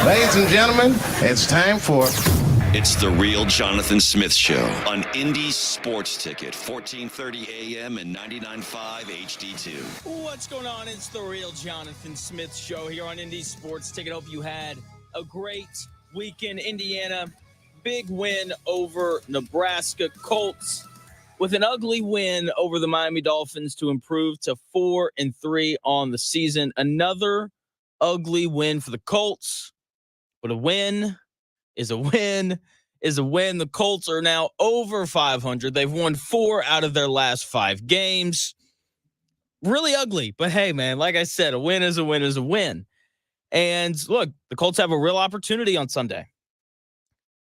Ladies and gentlemen, it's time for... It's the Real Jonathan Smith Show on Indy Sports Ticket, 1430 AM and 99.5 HD2. What's going on? It's the Real Jonathan Smith Show here on Indy Sports Ticket. Hope you had a great weekend. Indiana, big win over Nebraska. Colts with an ugly win over the Miami Dolphins to improve to 4-3 on the season. Another ugly win for the Colts, but a win is a win is a win. The Colts are now over 500. They've won 4 out of their last 5 games. Really ugly, but hey, man, like I said, a win is a win is a win. And look, the Colts have a real opportunity on Sunday.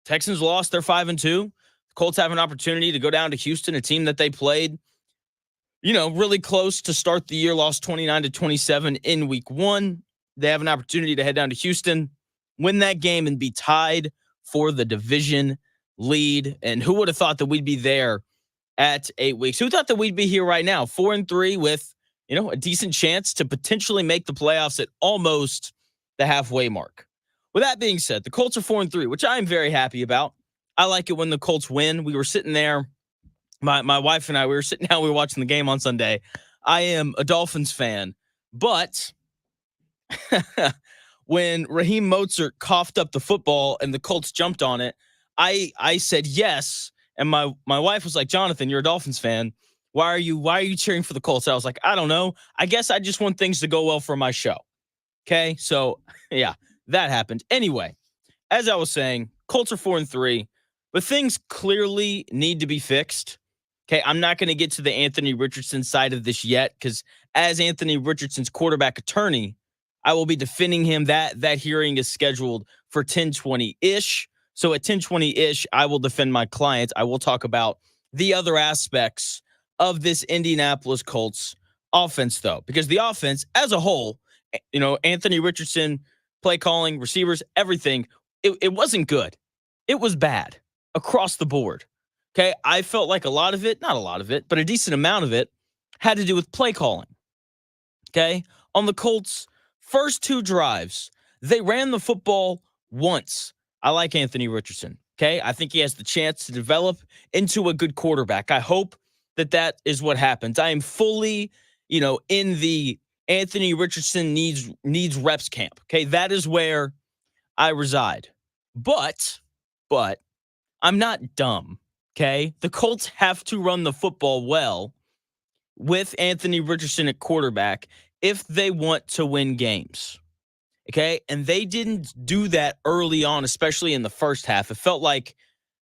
Texans lost, they're 5-2. The Colts have an opportunity to go down to Houston, a team that they played, really close to start the year, lost 29-27 in week 1. They have an opportunity to head down to Houston, win that game, and be tied for the division lead. And who would have thought that we'd be there at 8 weeks? Who thought that we'd be here right now, 4-3 with, a decent chance to potentially make the playoffs at almost the halfway mark? With that being said, the Colts are 4-3, which I'm very happy about. I like it when the Colts win. We were sitting there, my wife and I, we were watching the game on Sunday. I am a Dolphins fan, but when Raheem Mostert coughed up the football and the Colts jumped on it, I said yes. And my wife was like, Jonathan, you're a Dolphins fan. Why are you cheering for the Colts? I was like, I don't know. I guess I just want things to go well for my show. Okay. So yeah, that happened. Anyway, as I was saying, Colts are 4-3, but things clearly need to be fixed. Okay. I'm not going to get to the Anthony Richardson side of this yet, because as Anthony Richardson's quarterback attorney, I will be defending him. That hearing is scheduled for 10:20-ish. So at 10:20-ish, I will defend my client. I will talk about the other aspects of this Indianapolis Colts offense, though, because the offense as a whole, Anthony Richardson, play calling, receivers, everything, it wasn't good. It was bad across the board. Okay, I felt like a lot of it, not a lot of it, but a decent amount of it had to do with play calling. Okay, on the Colts' first 2 drives, they ran the football once. I like Anthony Richardson. Okay, I think he has the chance to develop into a good quarterback. I hope that is what happens. I am fully, in the Anthony Richardson needs reps camp. Okay, that is where I reside. But I'm not dumb. Okay, the Colts have to run the football well with Anthony Richardson at quarterback if they want to win games. Okay, and they didn't do that early on, especially in the first half. It felt like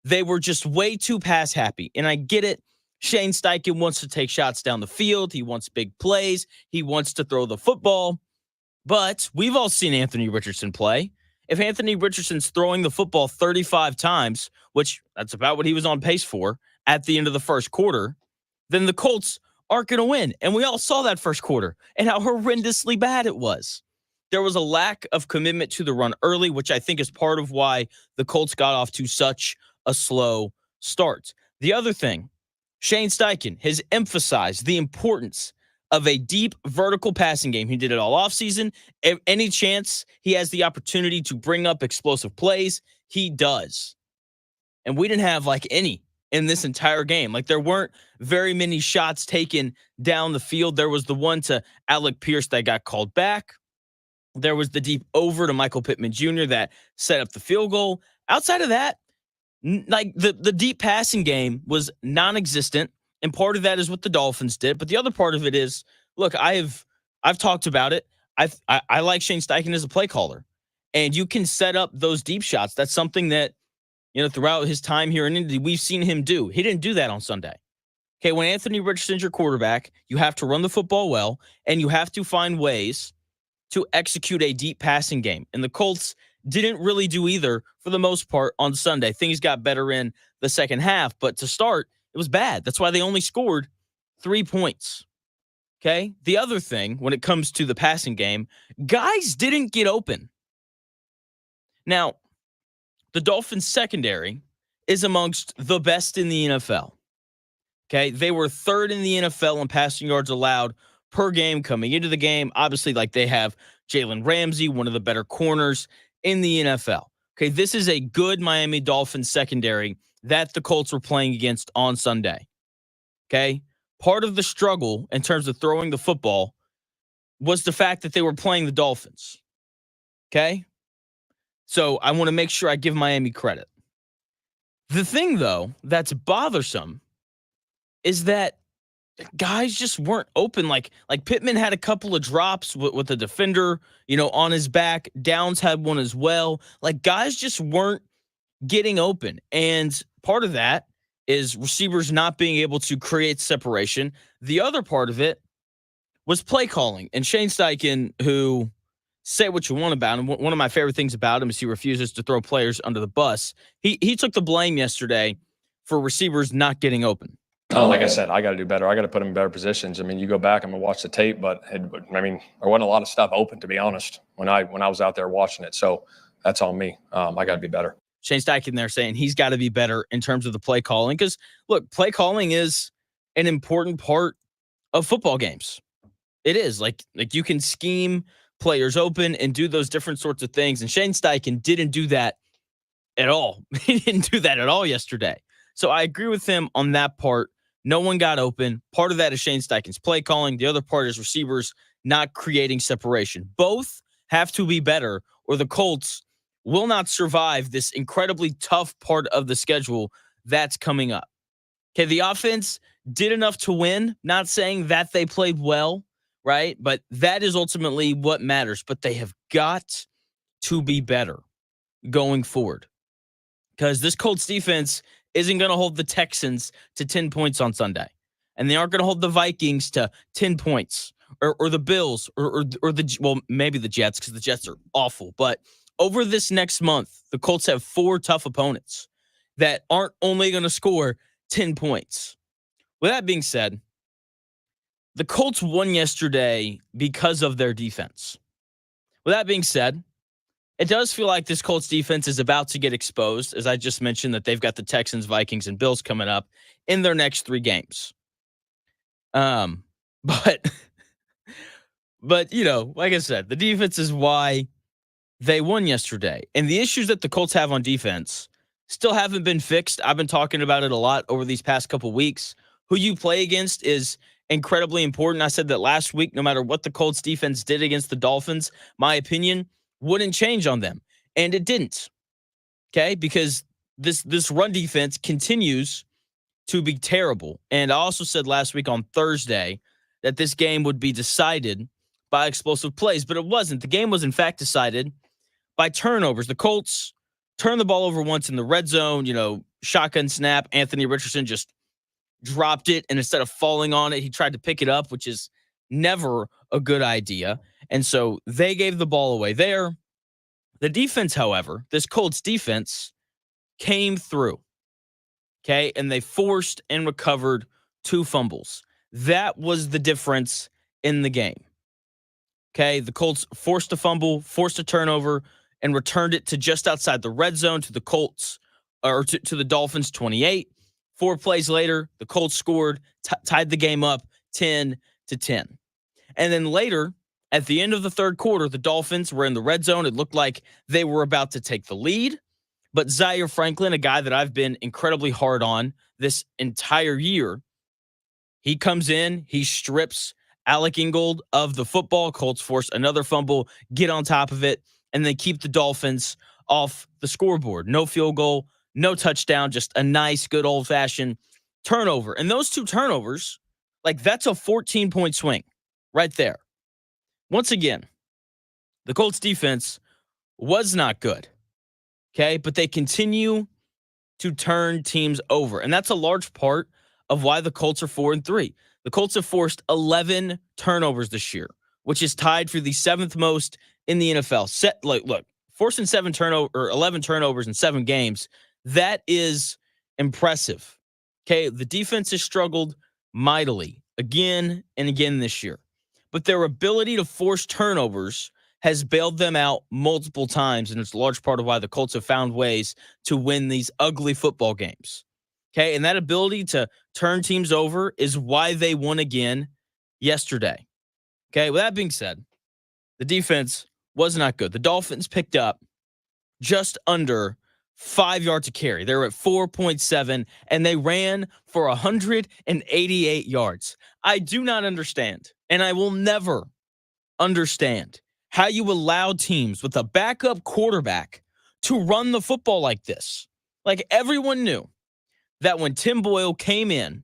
they were just way too pass happy. And I get it. Shane Steichen wants to take shots down the field. He wants big plays. He wants to throw the football. But we've all seen Anthony Richardson play. If Anthony Richardson's throwing the football 35 times, which that's about what he was on pace for at the end of the first quarter, then the Colts aren't going to win. And we all saw that first quarter and how horrendously bad it was. There was a lack of commitment to the run early, which I think is part of why the Colts got off to such a slow start. The other thing, Shane Steichen has emphasized the importance of a deep vertical passing game. He did it all offseason. Any chance he has the opportunity to bring up explosive plays, he does. And we didn't have any in this entire game. There weren't very many shots taken down the field. There was the one to Alec Pierce that got called back. There was the deep over to Michael Pittman Jr. that set up the field goal. Outside of that, the deep passing game was non-existent. And part of that is what the Dolphins did. But the other part of it is, look, I've talked about it. I like Shane Steichen as a play caller. And you can set up those deep shots. That's something that, throughout his time here in Indy, we've seen him do. He didn't do that on Sunday. Okay, when Anthony Richardson's your quarterback, you have to run the football well, and you have to find ways to execute a deep passing game. And the Colts didn't really do either for the most part on Sunday. Things got better in the second half, but to start, it was bad. That's why they only scored 3 points. Okay? The other thing, when it comes to the passing game, guys didn't get open. Now, the Dolphins secondary is amongst the best in the NFL. Okay? They were 3rd in the NFL in passing yards allowed per game coming into the game. Obviously, they have Jalen Ramsey, one of the better corners in the NFL. Okay, this is a good Miami Dolphins secondary that the Colts were playing against on Sunday. Okay, part of the struggle in terms of throwing the football was the fact that they were playing the Dolphins. Okay, so I want to make sure I give Miami credit. The thing, though, that's bothersome is that guys just weren't open. Like Pittman had a couple of drops with the defender, on his back. Downs had one as well. Like, guys just weren't getting open. And part of that is receivers not being able to create separation. The other part of it was play calling. And Shane Steichen, who, say what you want about him, one of my favorite things about him is he refuses to throw players under the bus. He took the blame yesterday for receivers not getting open. Oh, like I said, I got to do better. I got to put him in better positions. I mean, you go back, I'm going to watch the tape, but there wasn't a lot of stuff open, to be honest, when I was out there watching it. So that's on me. I got to be better. Shane Steichen there saying he's got to be better in terms of the play calling. Because, look, play calling is an important part of football games. It is. Like you can scheme players open and do those different sorts of things. And Shane Steichen didn't do that at all. He didn't do that at all yesterday. So I agree with him on that part. No one got open. Part of that is Shane Steichen's play calling. The other part is receivers not creating separation. Both have to be better, or the Colts will not survive this incredibly tough part of the schedule that's coming up. Okay, the offense did enough to win. Not saying that they played well, right? But that is ultimately what matters. But they have got to be better going forward, because this Colts defense isn't going to hold the Texans to 10 points on Sunday. And they aren't going to hold the Vikings to 10 points or the Bills or maybe the Jets, because the Jets are awful. But over this next month, the Colts have 4 tough opponents that aren't only going to score 10 points. With that being said, the Colts won yesterday because of their defense. With that being said, it does feel like this Colts defense is about to get exposed, as I just mentioned that they've got the Texans, Vikings, and Bills coming up in their next 3 games. But like I said, the defense is why they won yesterday. And the issues that the Colts have on defense still haven't been fixed. I've been talking about it a lot over these past couple weeks. Who you play against is incredibly important. I said that last week, no matter what the Colts defense did against the Dolphins, my opinion wouldn't change on them. And it didn't. Okay? Because this run defense continues to be terrible. And I also said last week on Thursday that this game would be decided by explosive plays, but it wasn't. The game was in fact decided by turnovers. The Colts turned the ball over once in the red zone, shotgun snap. Anthony Richardson just dropped it, and instead of falling on it, he tried to pick it up, which is never a good idea. And so they gave the ball away there. The defense, however, this Colts defense came through. Okay, and they forced and recovered 2 fumbles. That was the difference in the game. Okay, the Colts forced a fumble, forced a turnover, and returned it to just outside the red zone to the Colts, or to the Dolphins 28. 4 plays later, the Colts scored, tied the game up 10-10. And then later, at the end of the third quarter, the Dolphins were in the red zone. It looked like they were about to take the lead. But Zaire Franklin, a guy that I've been incredibly hard on this entire year, he comes in, he strips Alec Ingold of the football. Colts force another fumble, get on top of it, and then keep the Dolphins off the scoreboard. No field goal, no touchdown, just a nice, good old-fashioned turnover. And those 2 turnovers, that's a 14-point swing right there. Once again, the Colts defense was not good, okay? But they continue to turn teams over. And that's a large part of why the Colts are 4-3. The Colts have forced 11 turnovers this year, which is tied for the 7th most in the NFL. Look, forcing 11 turnovers in 7 games, that is impressive. Okay, the defense has struggled mightily again and again this year. But their ability to force turnovers has bailed them out multiple times, and it's a large part of why the Colts have found ways to win these ugly football games. Okay, and that ability to turn teams over is why they won again yesterday. Okay, with that being said, the defense was not good. The Dolphins picked up just under 5 yards a carry. They were at 4.7, and they ran for 188 yards. I do not understand, and I will never understand how you allow teams with a backup quarterback to run the football like this. Like, everyone knew that when Tim Boyle came in,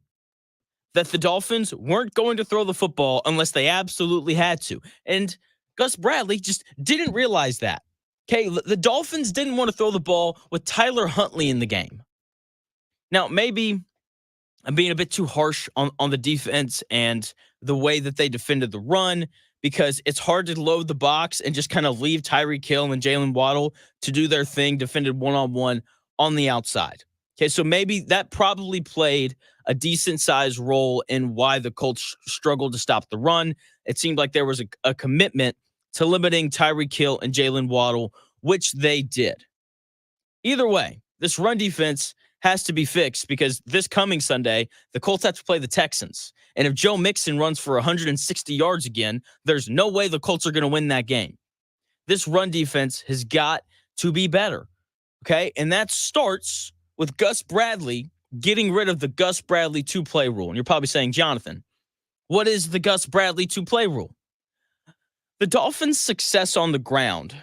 that the Dolphins weren't going to throw the football unless they absolutely had to. And Gus Bradley just didn't realize that. Okay, the Dolphins didn't want to throw the ball with Tyler Huntley in the game. Now, maybe I'm being a bit too harsh on the defense and the way that they defended the run, because it's hard to load the box and just kind of leave Tyreek Hill and Jalen Waddle to do their thing, defended one-on-one on the outside. Okay, so maybe that probably played a decent-sized role in why the Colts struggled to stop the run. It seemed like there was a commitment to limiting Tyreek Hill and Jalen Waddle, which they did. Either way, this run defense has to be fixed, because this coming Sunday, the Colts have to play the Texans. And if Joe Mixon runs for 160 yards again, there's no way the Colts are going to win that game. This run defense has got to be better. Okay, and that starts with Gus Bradley getting rid of the Gus Bradley two-play rule. And you're probably saying, Jonathan, what is the Gus Bradley two-play rule? The Dolphins' success on the ground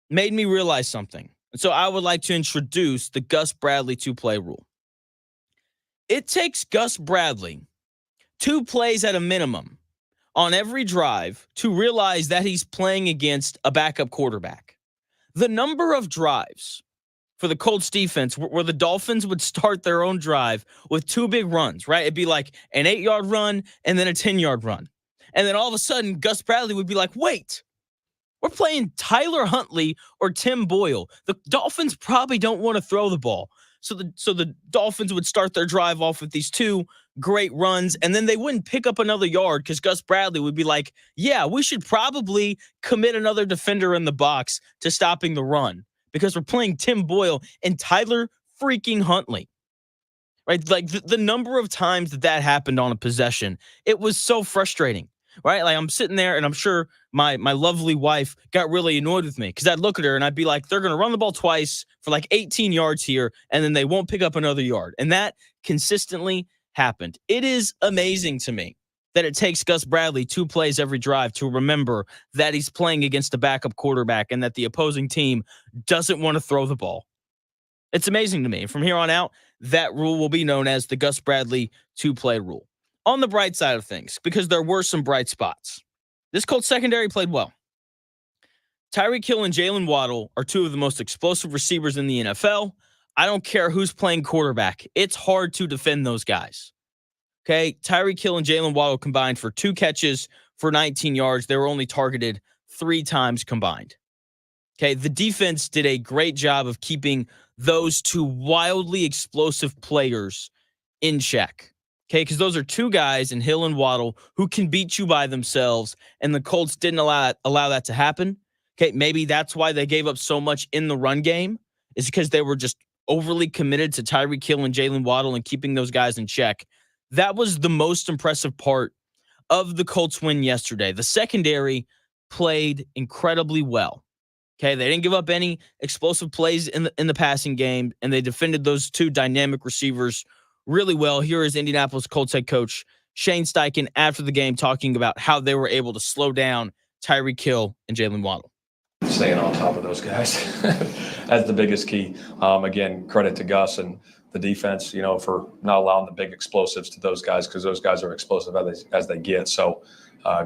made me realize something. And so I would like to introduce the Gus Bradley two-play rule. It takes Gus Bradley 2 plays at a minimum on every drive to realize that he's playing against a backup quarterback. The number of drives for the Colts defense where the Dolphins would start their own drive with 2 big runs, right? It'd be like an 8-yard run and then a 10-yard run. And then all of a sudden, Gus Bradley would be like, wait, we're playing Tyler Huntley or Tim Boyle. The Dolphins probably don't want to throw the ball. So the Dolphins would start their drive off with these 2 great runs, and then they wouldn't pick up another yard because Gus Bradley would be like, yeah, we should probably commit another defender in the box to stopping the run, because we're playing Tim Boyle and Tyler freaking Huntley. Right? Like the number of times that happened on a possession, it was so frustrating. Right? Like, I'm sitting there, and I'm sure my lovely wife got really annoyed with me, because I'd look at her and I'd be like, they're going to run the ball twice for like 18 yards here, and then they won't pick up another yard. And that consistently happened. It is amazing to me that it takes Gus Bradley 2 plays every drive to remember that he's playing against a backup quarterback and that the opposing team doesn't want to throw the ball. It's amazing to me. From here on out, that rule will be known as the Gus Bradley 2-play rule. On the bright side of things, because there were some bright spots, this Colts secondary played well. Tyreek Hill and Jalen Waddle are 2 of the most explosive receivers in the NFL. I don't care who's playing quarterback. It's hard to defend those guys. Okay, Tyreek Hill and Jalen Waddle combined for 2 catches for 19 yards. They were only targeted 3 times combined. Okay, the defense did a great job of keeping those 2 wildly explosive players in check. Okay, because those are 2 guys in Hill and Waddle who can beat you by themselves, and the Colts didn't allow that to happen. Okay, maybe that's why they gave up so much in the run game, is because they were just overly committed to Tyreek Hill and Jalen Waddle and keeping those guys in check. That was the most impressive part of the Colts win yesterday. The secondary played incredibly well. Okay, they didn't give up any explosive plays in the passing game, and they defended those 2 dynamic receivers really well. Here is Indianapolis Colts head coach Shane Steichen after the game talking about how they were able to slow down Tyreek Hill and Jalen Waddle. Staying on top of those guys. That's the biggest key. Again, credit to Gus and the defense, for not allowing the big explosives to those guys, because those guys are explosive as they get. So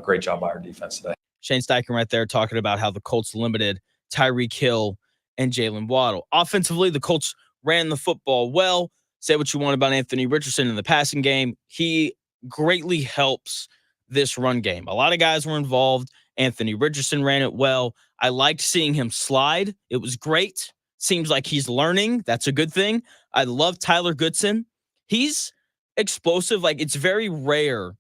great job by our defense today. Shane Steichen right there talking about how the Colts limited Tyreek Hill and Jalen Waddle. Offensively, the Colts ran the football well. Say what you want about Anthony Richardson in the passing game. He greatly helps this run game. A lot of guys were involved. Anthony Richardson ran it well. I liked seeing him slide. It was great. Seems like he's learning. That's a good thing. I love Tyler Goodson. He's explosive. Like, it's very rare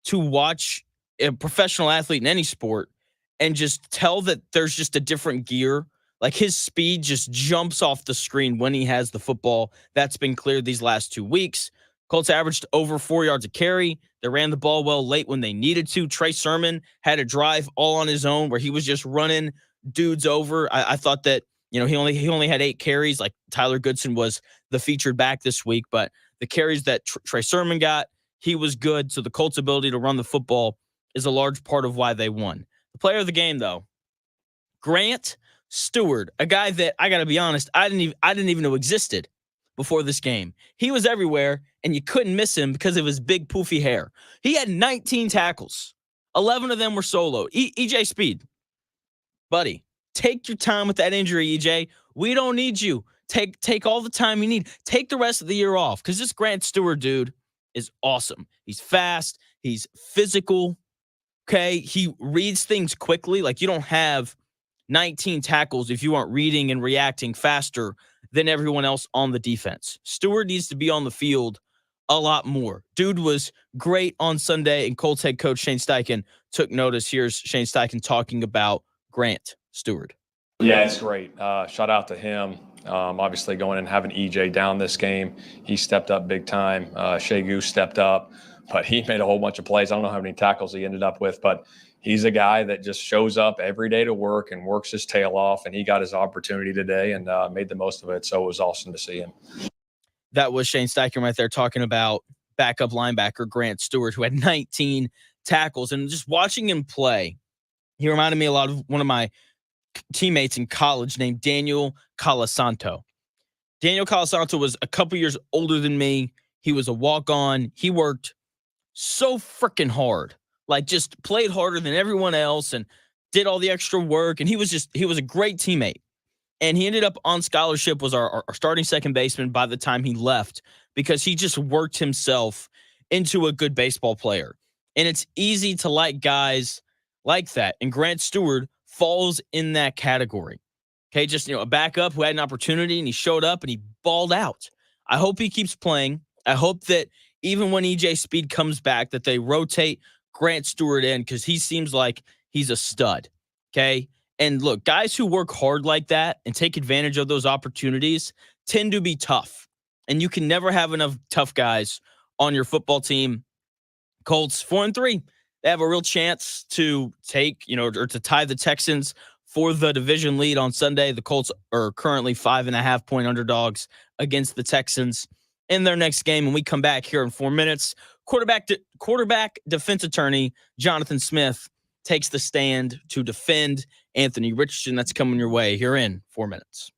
to watch a professional athlete in any sport and just tell that there's just a different gear. Like, his speed just jumps off the screen when he has the football. That's been clear these last 2 weeks. Colts averaged over 4 yards a carry. They ran the ball well late when they needed to. Trey Sermon had a drive all on his own where he was just running dudes over. I thought that, he only had 8 carries. Like Tyler Goodson was the featured back this week, but the carries that Trey Sermon got, he was good. So the Colts' ability to run the football is a large part of why they won. The player of the game, though, Grant Stewart, a guy that I got to be honest, I didn't even know existed before this game. He was everywhere, and you couldn't miss him because of his big poofy hair. He had 19 tackles. 11 of them were solo. EJ Speed, buddy, take your time with that injury, EJ. We don't need you. Take all the time you need. Take the rest of the year off because this Grant Stewart dude is awesome. He's fast. He's physical. Okay, he reads things quickly. Like you don't have 19 tackles if you aren't reading and reacting faster than everyone else on the defense. Stewart needs to be on the field a lot more. Dude was great on Sunday, and Colts head coach Shane Steichen took notice. Here's Shane Steichen talking about Grant Stewart. Yeah, it's great. Shout out to him. Obviously, going and having EJ down this game, he stepped up big time. Shea Goose stepped up, but he made a whole bunch of plays. I don't know how many tackles he ended up with, but he's a guy that just shows up every day to work and works his tail off, and he got his opportunity today and made the most of it. So it was awesome to see him. That was Shane Steichen right there talking about backup linebacker Grant Stewart, who had 19 tackles. And just watching him play, he reminded me a lot of one of my teammates in college named Daniel Colasanto. Daniel Colasanto was a couple years older than me. He was a walk-on. He worked so freaking hard, like just played harder than everyone else and did all the extra work. And he was a great teammate. And he ended up on scholarship, was our starting second baseman by the time he left because he just worked himself into a good baseball player. And it's easy to like guys like that. And Grant Stewart falls in that category. Okay, just a backup who had an opportunity and he showed up and he balled out. I hope he keeps playing. I hope that even when EJ Speed comes back, that they rotate Grant Stewart in because he seems like he's a stud. Okay. And look, guys who work hard like that and take advantage of those opportunities tend to be tough. And you can never have enough tough guys on your football team. Colts 4-3. They have a real chance to take, or to tie the Texans for the division lead on Sunday. The Colts are currently 5.5-point underdogs against the Texans in their next game. And we come back here in 4 minutes. Quarterback defense attorney Jonathan Smith takes the stand to defend Anthony Richardson. That's coming your way here in 4 minutes.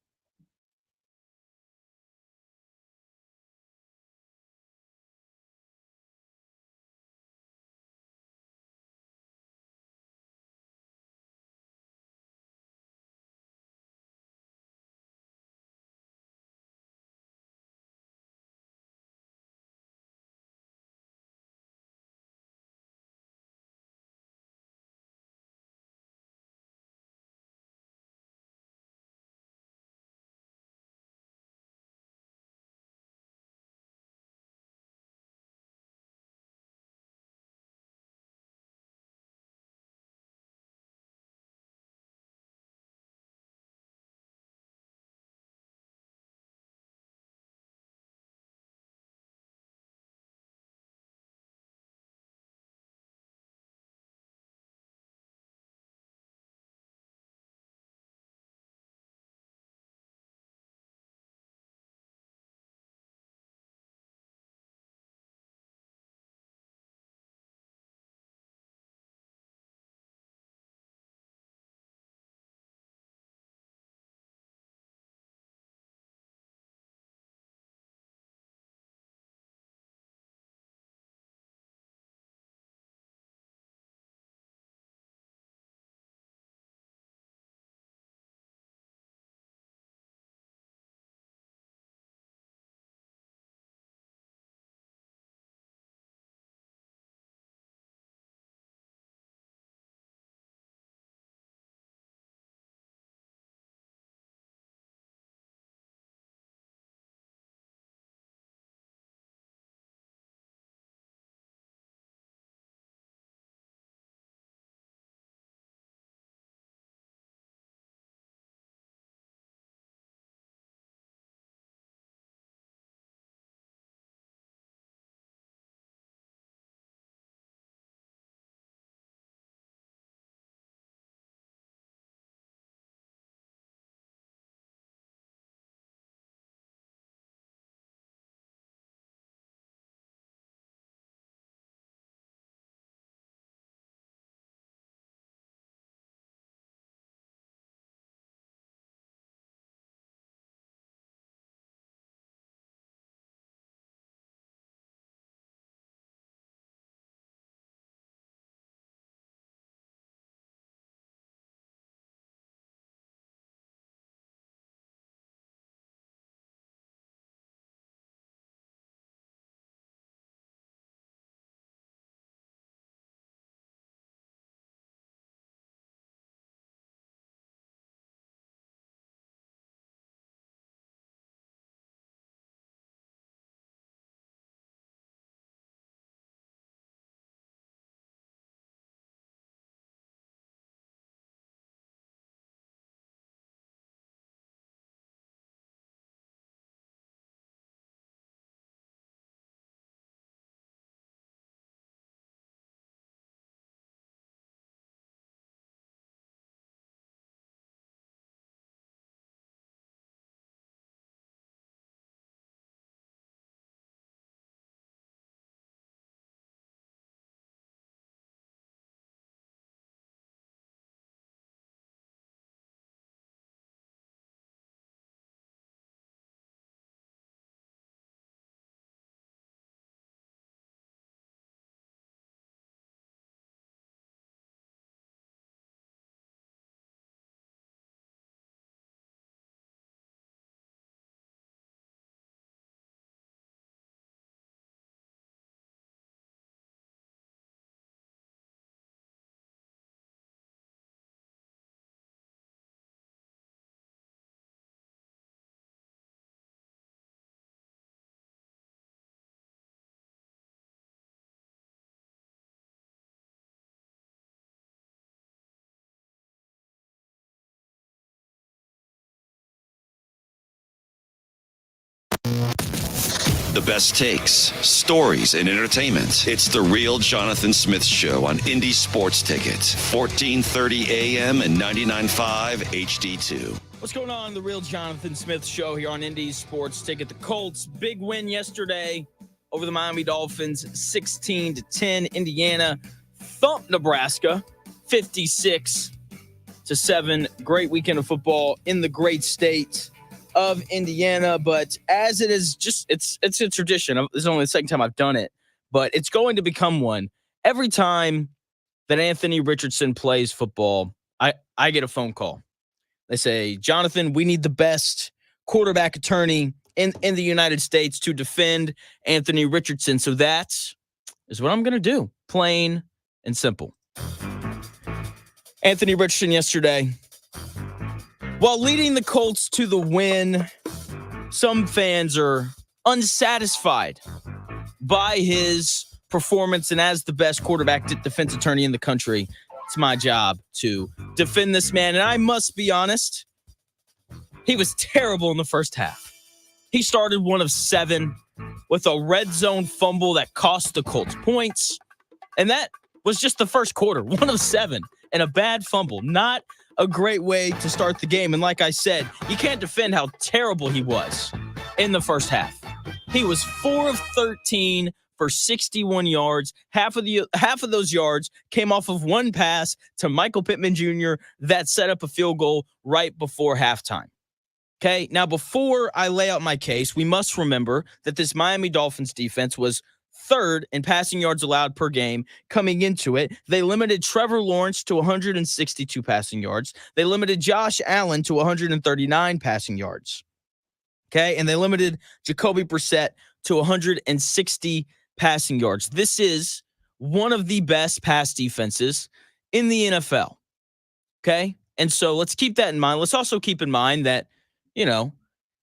The best takes, stories, and entertainment. It's The Real Jonathan Smith Show on Indy Sports Ticket, 1430 AM and 99.5 HD2. What's going on? The Real Jonathan Smith Show here on Indy Sports Ticket. The Colts, big win yesterday over the Miami Dolphins, 16-10. Indiana thumped Nebraska, 56-7. Great weekend of football in the great state of Indiana, but as it is just, it's a tradition. This is only the second time I've done it, but it's going to become one. Every time that Anthony Richardson plays football, I get a phone call. They say, Jonathan, we need the best quarterback attorney in the United States to defend Anthony Richardson. So that is what I'm going to do, plain and simple. Anthony Richardson yesterday, while leading the Colts to the win, some fans are unsatisfied by his performance. And as the best quarterback defense attorney in the country, it's my job to defend this man. And I must be honest, he was terrible in the first half. He started 1 of 7 with a red zone fumble that cost the Colts points. And that was just the first quarter, 1 of 7 and a bad fumble. Not a great way to start the game. And like I said, you can't defend how terrible he was in the first half. He was 4 of 13 for 61 yards. Half of those yards came off of one pass to Michael Pittman Jr. that set up a field goal right before halftime. Okay, now before I lay out my case, we must remember that this Miami Dolphins defense was 3rd in passing yards allowed per game coming into it. They limited Trevor Lawrence to 162 passing yards. They limited Josh Allen to 139 passing yards. Okay, and they limited Jacoby Brissett to 160 passing yards. This is one of the best pass defenses in the NFL. Okay, and so let's keep that in mind. Let's also keep in mind that,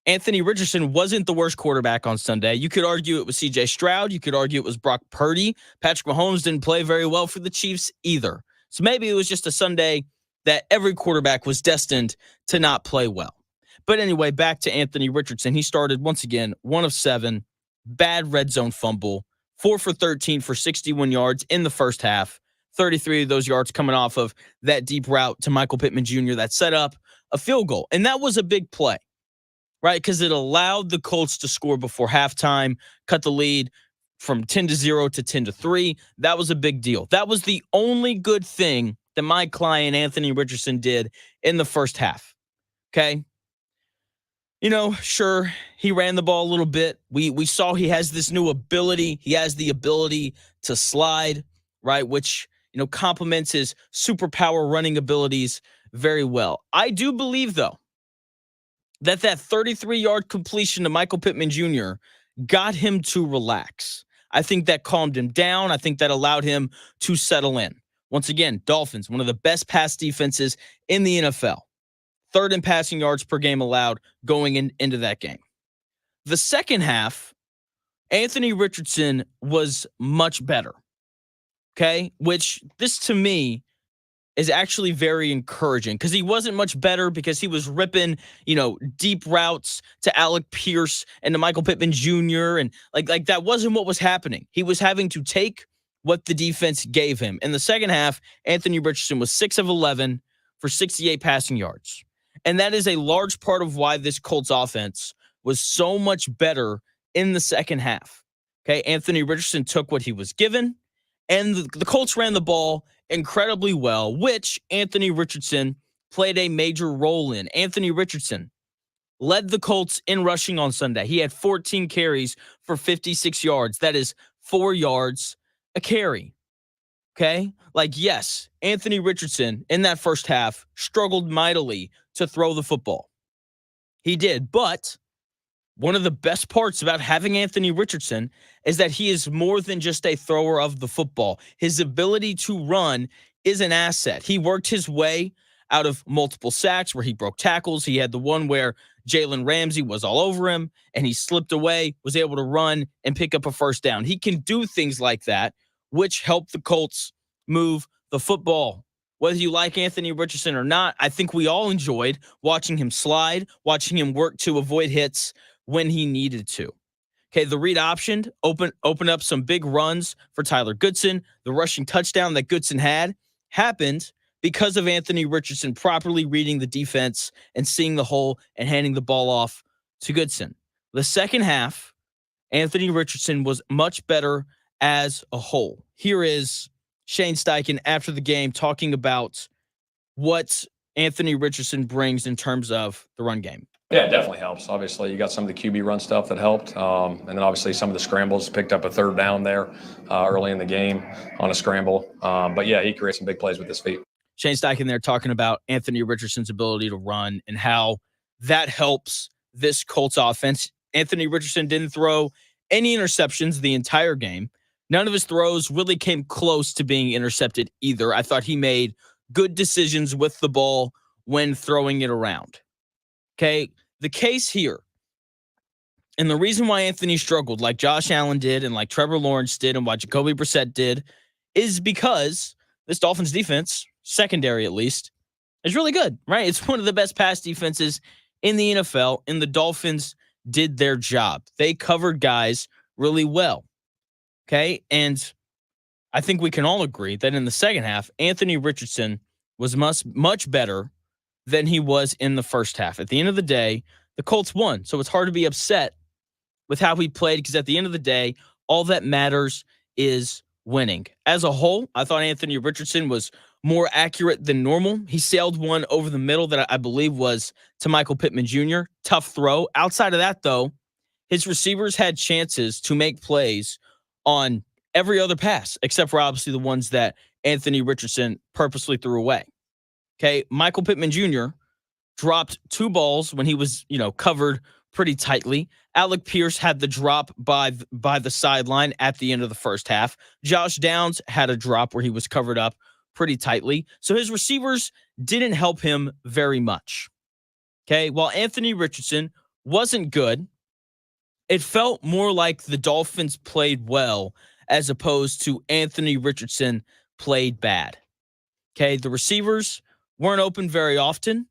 Anthony Richardson wasn't the worst quarterback on Sunday. You could argue it was C.J. Stroud. You could argue it was Brock Purdy. Patrick Mahomes didn't play very well for the Chiefs either. So maybe it was just a Sunday that every quarterback was destined to not play well. But anyway, back to Anthony Richardson. He started, once again, 1 of 7, bad red zone fumble, 4 for 13 for 61 yards in the first half, 33 of those yards coming off of that deep route to Michael Pittman Jr. that set up a field goal. And that was a big play, right? Because it allowed the Colts to score before halftime, cut the lead from 10-0 to 10-3. That was a big deal. That was the only good thing that my client, Anthony Richardson, did in the first half. Okay? Sure, he ran the ball a little bit. We saw he has this new ability. He has the ability to slide, right? Which, complements his superpower running abilities very well. I do believe, though, that 33-yard completion to Michael Pittman Jr. got him to relax. I think that calmed him down. I think that allowed him to settle in. Once again, Dolphins, one of the best pass defenses in the NFL. 3rd in passing yards per game allowed going into that game. The second half, Anthony Richardson was much better. Okay? Which this to me is actually very encouraging because he wasn't much better because he was ripping, deep routes to Alec Pierce and to Michael Pittman Jr. And like that wasn't what was happening. He was having to take what the defense gave him. In the second half, Anthony Richardson was 6 of 11 for 68 passing yards. And that is a large part of why this Colts offense was so much better in the second half. Okay, Anthony Richardson took what he was given, and the Colts ran the ball incredibly well, which Anthony Richardson played a major role in. Anthony Richardson led the Colts in rushing on Sunday. He had 14 carries for 56 yards. That is 4 yards a carry. Okay? Yes, Anthony Richardson in that first half struggled mightily to throw the football. He did, but one of the best parts about having Anthony Richardson is that he is more than just a thrower of the football. His ability to run is an asset. He worked his way out of multiple sacks where he broke tackles. He had the one where Jalen Ramsey was all over him and he slipped away, was able to run and pick up a first down. He can do things like that, which helped the Colts move the football. Whether you like Anthony Richardson or not, I think we all enjoyed watching him slide, watching him work to avoid hits when he needed to. Okay, the read option opened up some big runs for Tyler Goodson. The rushing touchdown that Goodson had happened because of Anthony Richardson properly reading the defense and seeing the hole and handing the ball off to Goodson. The second half, Anthony Richardson was much better as a whole. Here is Shane Steichen after the game talking about what Anthony Richardson brings in terms of the run game. Yeah, it definitely helps. Obviously, you got some of the QB run stuff that helped. And then obviously some of the scrambles, picked up a third down there early in the game on a scramble. But yeah, he creates some big plays with his feet. Shane Steichen there talking about Anthony Richardson's ability to run and how that helps this Colts offense. Anthony Richardson didn't throw any interceptions the entire game. None of his throws really came close to being intercepted either. I thought he made good decisions with the ball when throwing it around. Okay, the case here, and the reason why Anthony struggled, like Josh Allen did and like Trevor Lawrence did and why Jacoby Brissett did, is because this Dolphins defense, secondary at least, is really good, right? It's one of the best pass defenses in the NFL, and the Dolphins did their job. They covered guys really well, okay? And I think we can all agree that in the second half, Anthony Richardson was much better than he was in the first half. At the end of the day, the Colts won, so it's hard to be upset with how he played because at the end of the day, all that matters is winning. As a whole, I thought Anthony Richardson was more accurate than normal. He sailed one over the middle that I believe was to Michael Pittman Jr. Tough throw. Outside of that, though, his receivers had chances to make plays on every other pass, except for obviously the ones that Anthony Richardson purposely threw away. Okay, Michael Pittman Jr. dropped 2 balls when he was, covered pretty tightly. Alec Pierce had the drop by the sideline at the end of the first half. Josh Downs had a drop where he was covered up pretty tightly. So his receivers didn't help him very much. Okay, while Anthony Richardson wasn't good, it felt more like the Dolphins played well as opposed to Anthony Richardson played bad. Okay, the receivers weren't open very often,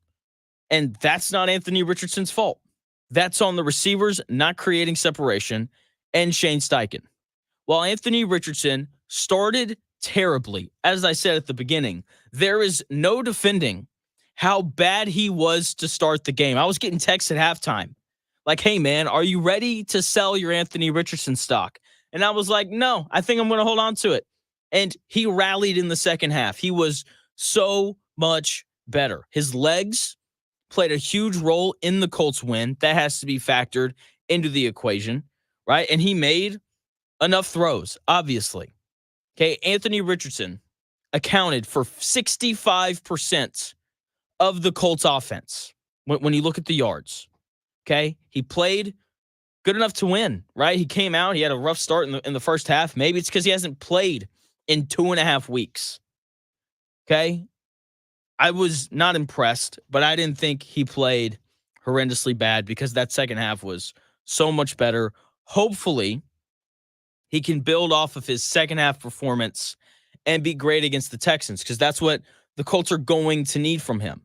and that's not Anthony Richardson's fault. That's on the receivers not creating separation and Shane Steichen. While Anthony Richardson started terribly, as I said at the beginning, there is no defending how bad he was to start the game. I was getting texts at halftime like, hey, man, are you ready to sell your Anthony Richardson stock? And I was like, no, I think I'm going to hold on to it. And he rallied in the second half. He was so much better. His legs played a huge role in the Colts win. That has to be factored into the equation, right? And he made enough throws, obviously. Okay, Anthony Richardson accounted for 65% of the Colts offense when you look at the yards. Okay, he played good enough to win, right? He came out, he had a rough start in the first half. Maybe it's because he hasn't played in 2.5 weeks. Okay, I was not impressed, but I didn't think he played horrendously bad because that second half was so much better. Hopefully, he can build off of his second half performance and be great against the Texans because that's what the Colts are going to need from him,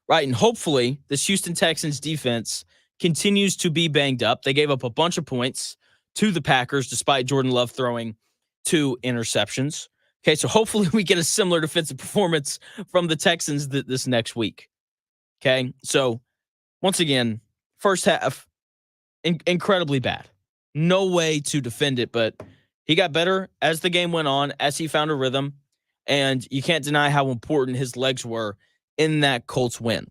right? And hopefully, this Houston Texans defense continues to be banged up. They gave up a bunch of points to the Packers despite Jordan Love throwing 2 interceptions. Okay, so hopefully we get a similar defensive performance from the Texans this next week. Okay, so once again, first half, incredibly bad. No way to defend it, but he got better as the game went on, as he found a rhythm, and you can't deny how important his legs were in that Colts win.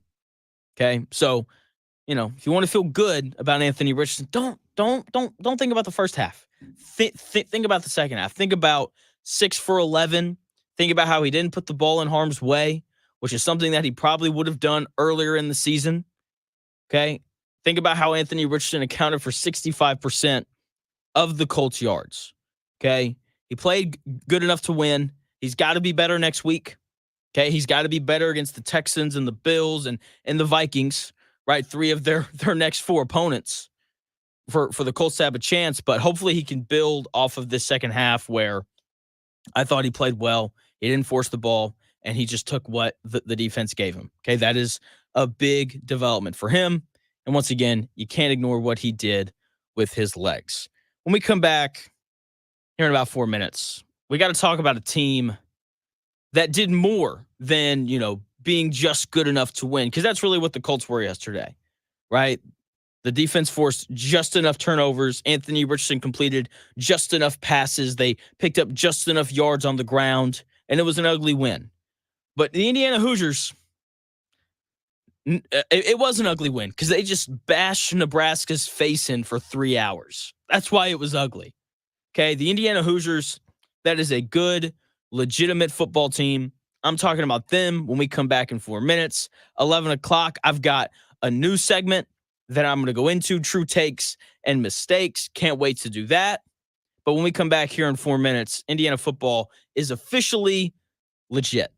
Okay, so if you want to feel good about Anthony Richardson, don't think about the first half. Think about the second half. Think about 6 for 11. Think about how he didn't put the ball in harm's way, which is something that he probably would have done earlier in the season. Okay, think about how Anthony Richardson accounted for 65% of the Colts yards. Okay, he played good enough to win. He's got to be better next week. Okay, he's got to be better against the Texans and the Bills and the Vikings. Right, 3 of their next 4 opponents for the Colts to have a chance. But hopefully he can build off of this second half where I thought he played well. He didn't force the ball, and he just took what the defense gave him. Okay, that is a big development for him. And once again, you can't ignore what he did with his legs. When we come back here in about 4 minutes, we got to talk about a team that did more than, being just good enough to win, because that's really what the Colts were yesterday, right? The defense forced just enough turnovers. Anthony Richardson completed just enough passes. They picked up just enough yards on the ground, and it was an ugly win. But the Indiana Hoosiers, it was an ugly win because they just bashed Nebraska's face in for 3 hours. That's why it was ugly. Okay, the Indiana Hoosiers, that is a good, legitimate football team. I'm talking about them when we come back in 4 minutes. 11 o'clock, I've got a new segment that I'm going to go into, true takes and mistakes. Can't wait to do that. But when we come back here in 4 minutes, Indiana football is officially legit.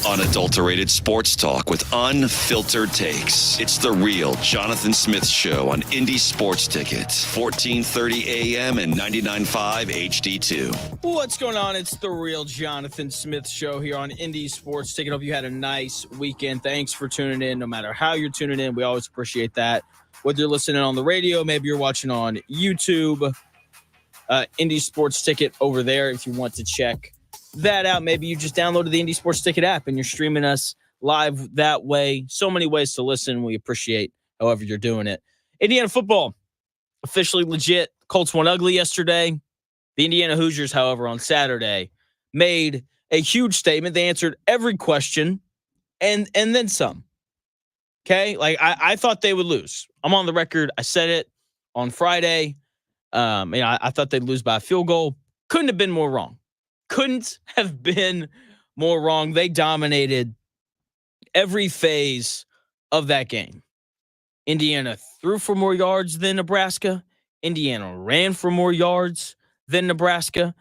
Unadulterated sports talk with unfiltered takes. It's the real Jonathan Smith Show on Indy Sports Ticket, 1430 AM and 99.5 HD2. What's going on? It's the real Jonathan Smith Show here on Indy Sports Ticket. Hope you had a nice weekend. Thanks for tuning in. No matter how you're tuning in, we always appreciate that. Whether you're listening on the radio, maybe you're watching on YouTube, Indy Sports Ticket over there if you want to check that out. Maybe you just downloaded the Indy Sports Ticket app and you're streaming us live that way. So many ways to listen. We appreciate however you're doing it. Indiana football, officially legit. Colts won ugly yesterday. The Indiana Hoosiers, however, on Saturday, made a huge statement. They answered every question and then some. Okay? Like, I thought they would lose. I'm on the record. I said it on Friday. I thought they'd lose by a field goal. Couldn't have been more wrong. Couldn't have been more wrong. They dominated every phase of that game. Indiana threw for more yards than Nebraska. Indiana ran for more yards than Nebraska.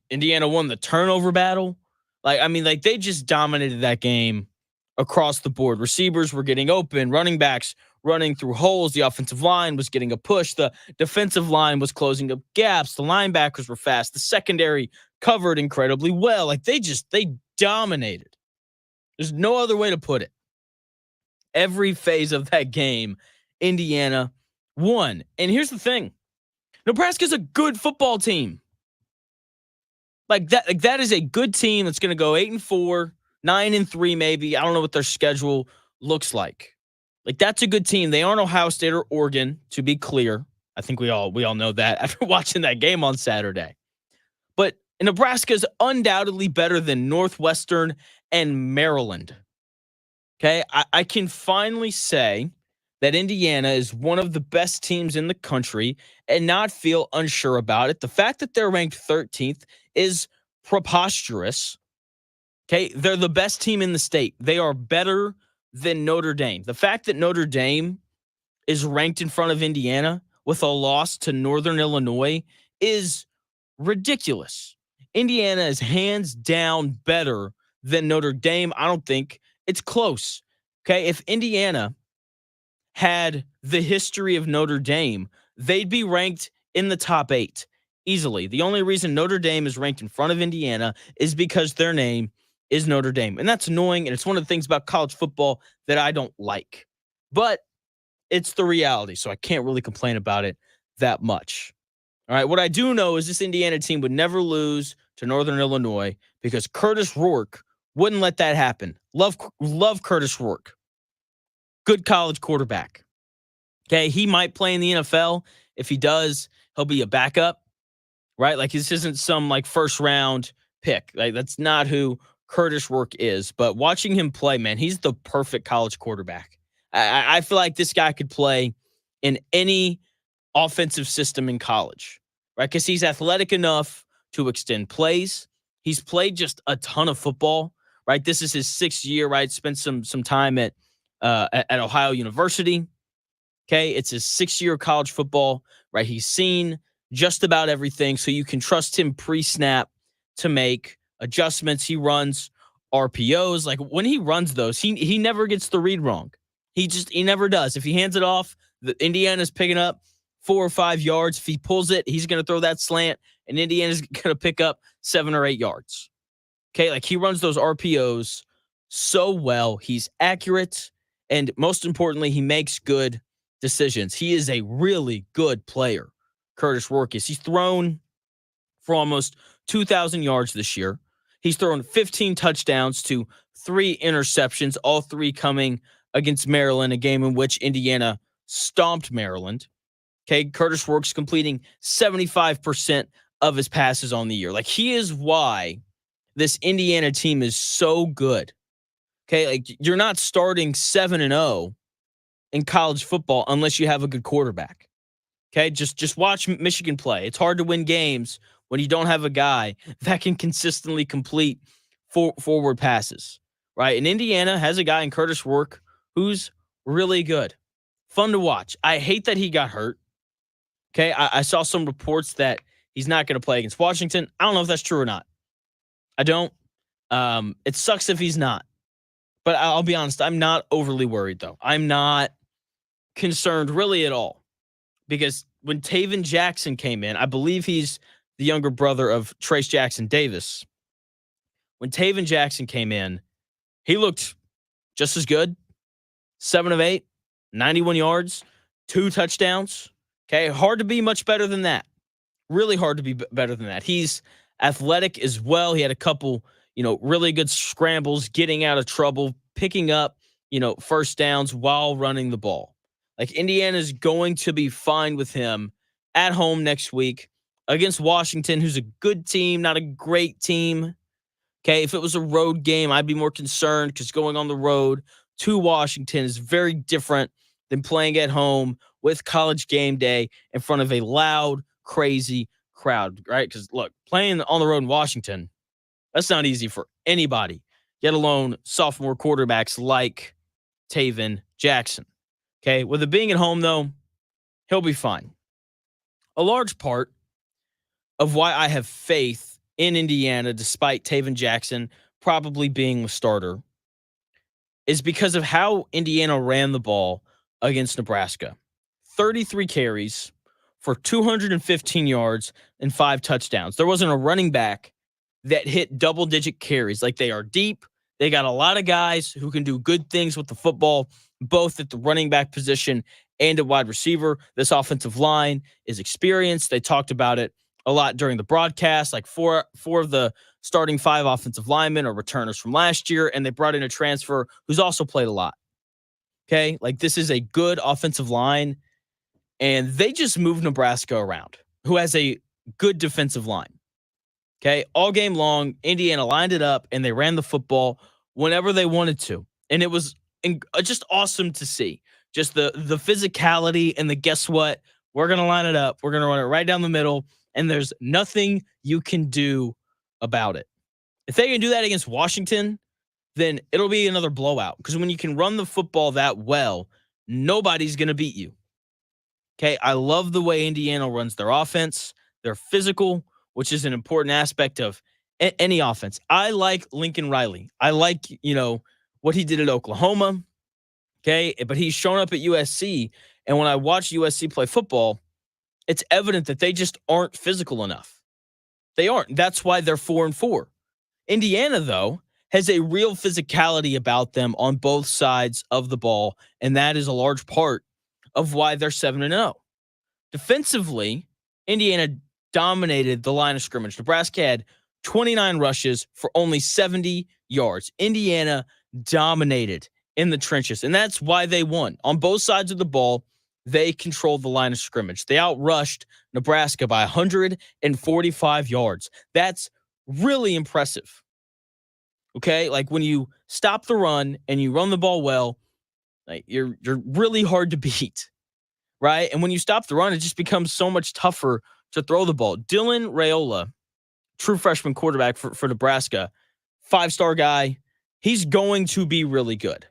Indiana won the turnover battle. They just dominated that game across the board. Receivers were getting open, running backs running through holes. The offensive line was getting a push. The defensive line was closing up gaps. The linebackers were fast. The secondary covered incredibly well. They dominated. There's no other way to put it. Every phase of that game, Indiana won. And here's the thing. Nebraska's a good football team. That is a good team that's going to go 8-4, 9-3 maybe. I don't know what their schedule looks like. That's a good team. They aren't Ohio State or Oregon, to be clear. I think we all know that after watching that game on Saturday. But Nebraska is undoubtedly better than Northwestern and Maryland. Okay, I can finally say that Indiana is one of the best teams in the country and not feel unsure about it. The fact that they're ranked 13th is preposterous. Okay, they're the best team in the state. They are better than Notre Dame. The fact that Notre Dame is ranked in front of Indiana with a loss to Northern Illinois is ridiculous. Indiana is hands down better than Notre Dame. I don't think it's close. Okay, if Indiana had the history of Notre Dame, they'd be ranked in the top 8 easily. The only reason Notre Dame is ranked in front of Indiana is because their name is Notre Dame. And that's annoying, and it's one of the things about college football that I don't like. But it's the reality, so I can't really complain about it that much. All right, what I do know is this Indiana team would never lose to Northern Illinois because Curtis Rourke wouldn't let that happen. Love Curtis Rourke. Good college quarterback. Okay, he might play in the NFL. If he does, he'll be a backup, right? This isn't some first-round pick. That's not who Curtis Rourke is. But watching him play, man, he's the perfect college quarterback. I feel like this guy could play in any offensive system in college, right? Because he's athletic enough to extend plays. He's played just a ton of football, right? This is his 6th year, right? Spent some time at Ohio University. Okay, it's his 6th year of college football, right? He's seen just about everything, so you can trust him pre-snap to make adjustments. He runs RPOs. When he runs those, he never gets the read wrong. He never does. If he hands it off, the Indiana's picking up 4 or 5 yards. If he pulls it, he's going to throw that slant, and Indiana's going to pick up 7 or 8 yards. Okay, he runs those RPOs so well. He's accurate, and most importantly, he makes good decisions. He is a really good player, Curtis Rourke is. He's thrown for almost 2,000 yards this year. He's thrown 15 touchdowns to 3 interceptions, all 3 coming against Maryland, a game in which Indiana stomped Maryland. Okay, Curtis Rourke's completing 75% of his passes on the year. He is why this Indiana team is so good. Okay, you're not starting 7-0 in college football unless you have a good quarterback. Okay, just watch Michigan play. It's hard to win games when you don't have a guy that can consistently complete forward passes, right? And Indiana has a guy in Curtis Rourke who's really good. Fun to watch. I hate that he got hurt. Okay, I saw some reports that he's not going to play against Washington. I don't know if that's true or not. I don't. It sucks if he's not. But I'll be honest, I'm not overly worried, though. I'm not concerned really at all. Because when Taven Jackson came in, I believe he's the younger brother of Trace Jackson Davis. When Taven Jackson came in, he looked just as good. 7 of 8, 91 yards, 2 touchdowns. Okay, hard to be much better than that. Really hard to be better than that. He's athletic as well. He had a couple, really good scrambles, getting out of trouble, picking up, first downs while running the ball. Like, Indiana's going to be fine with him at home next week against Washington, who's a good team, not a great team. Okay, if it was a road game, I'd be more concerned because going on the road to Washington is very different than playing at home with College game day in front of a loud, crazy crowd, right? Because, look, playing on the road in Washington, that's not easy for anybody, let alone sophomore quarterbacks like Taven Jackson. Okay, with it being at home, though, he'll be fine. A large part of why I have faith in Indiana, despite Taven Jackson probably being the starter, is because of how Indiana ran the ball against Nebraska. 33 carries for 215 yards and 5 touchdowns. There wasn't a running back that hit double-digit carries. Like, they are deep. They got a lot of guys who can do good things with the football, both at the running back position and at wide receiver. This offensive line is experienced. They talked about it a lot during the broadcast. Like, four of the starting 5 offensive linemen are returners from last year, and they brought in a transfer who's also played a lot. Okay? Like, this is a good offensive line, and they just moved Nebraska around, who has a good defensive line. Okay? All game long, Indiana lined it up, and they ran the football whenever they wanted to. And it was just awesome to see. Just the physicality and the guess what? We're going to line it up. We're going to run it right down the middle, and there's nothing you can do about it. If they can do that against Washington, then it'll be another blowout. Because when you can run the football that well, nobody's going to beat you. Okay, I love the way Indiana runs their offense. They're physical, which is an important aspect of any offense. I like Lincoln Riley. I like, what he did at Oklahoma. Okay, but he's shown up at USC. And when I watch USC play football, it's evident that they just aren't physical enough. They aren't. That's why they're 4-4. Indiana, though, has a real physicality about them on both sides of the ball, and that is a large part of why they're 7-0. Defensively, Indiana dominated the line of scrimmage. Nebraska had 29 rushes for only 70 yards. Indiana dominated in the trenches, and that's why they won. On both sides of the ball, they controlled the line of scrimmage. They outrushed Nebraska by 145 yards. That's really impressive. Okay, like, when you stop the run and you run the ball well, like, you're really hard to beat, right? And when you stop the run, it just becomes so much tougher to throw the ball. Dylan Raiola, true freshman quarterback for Nebraska, 5-star guy, he's going to be really good.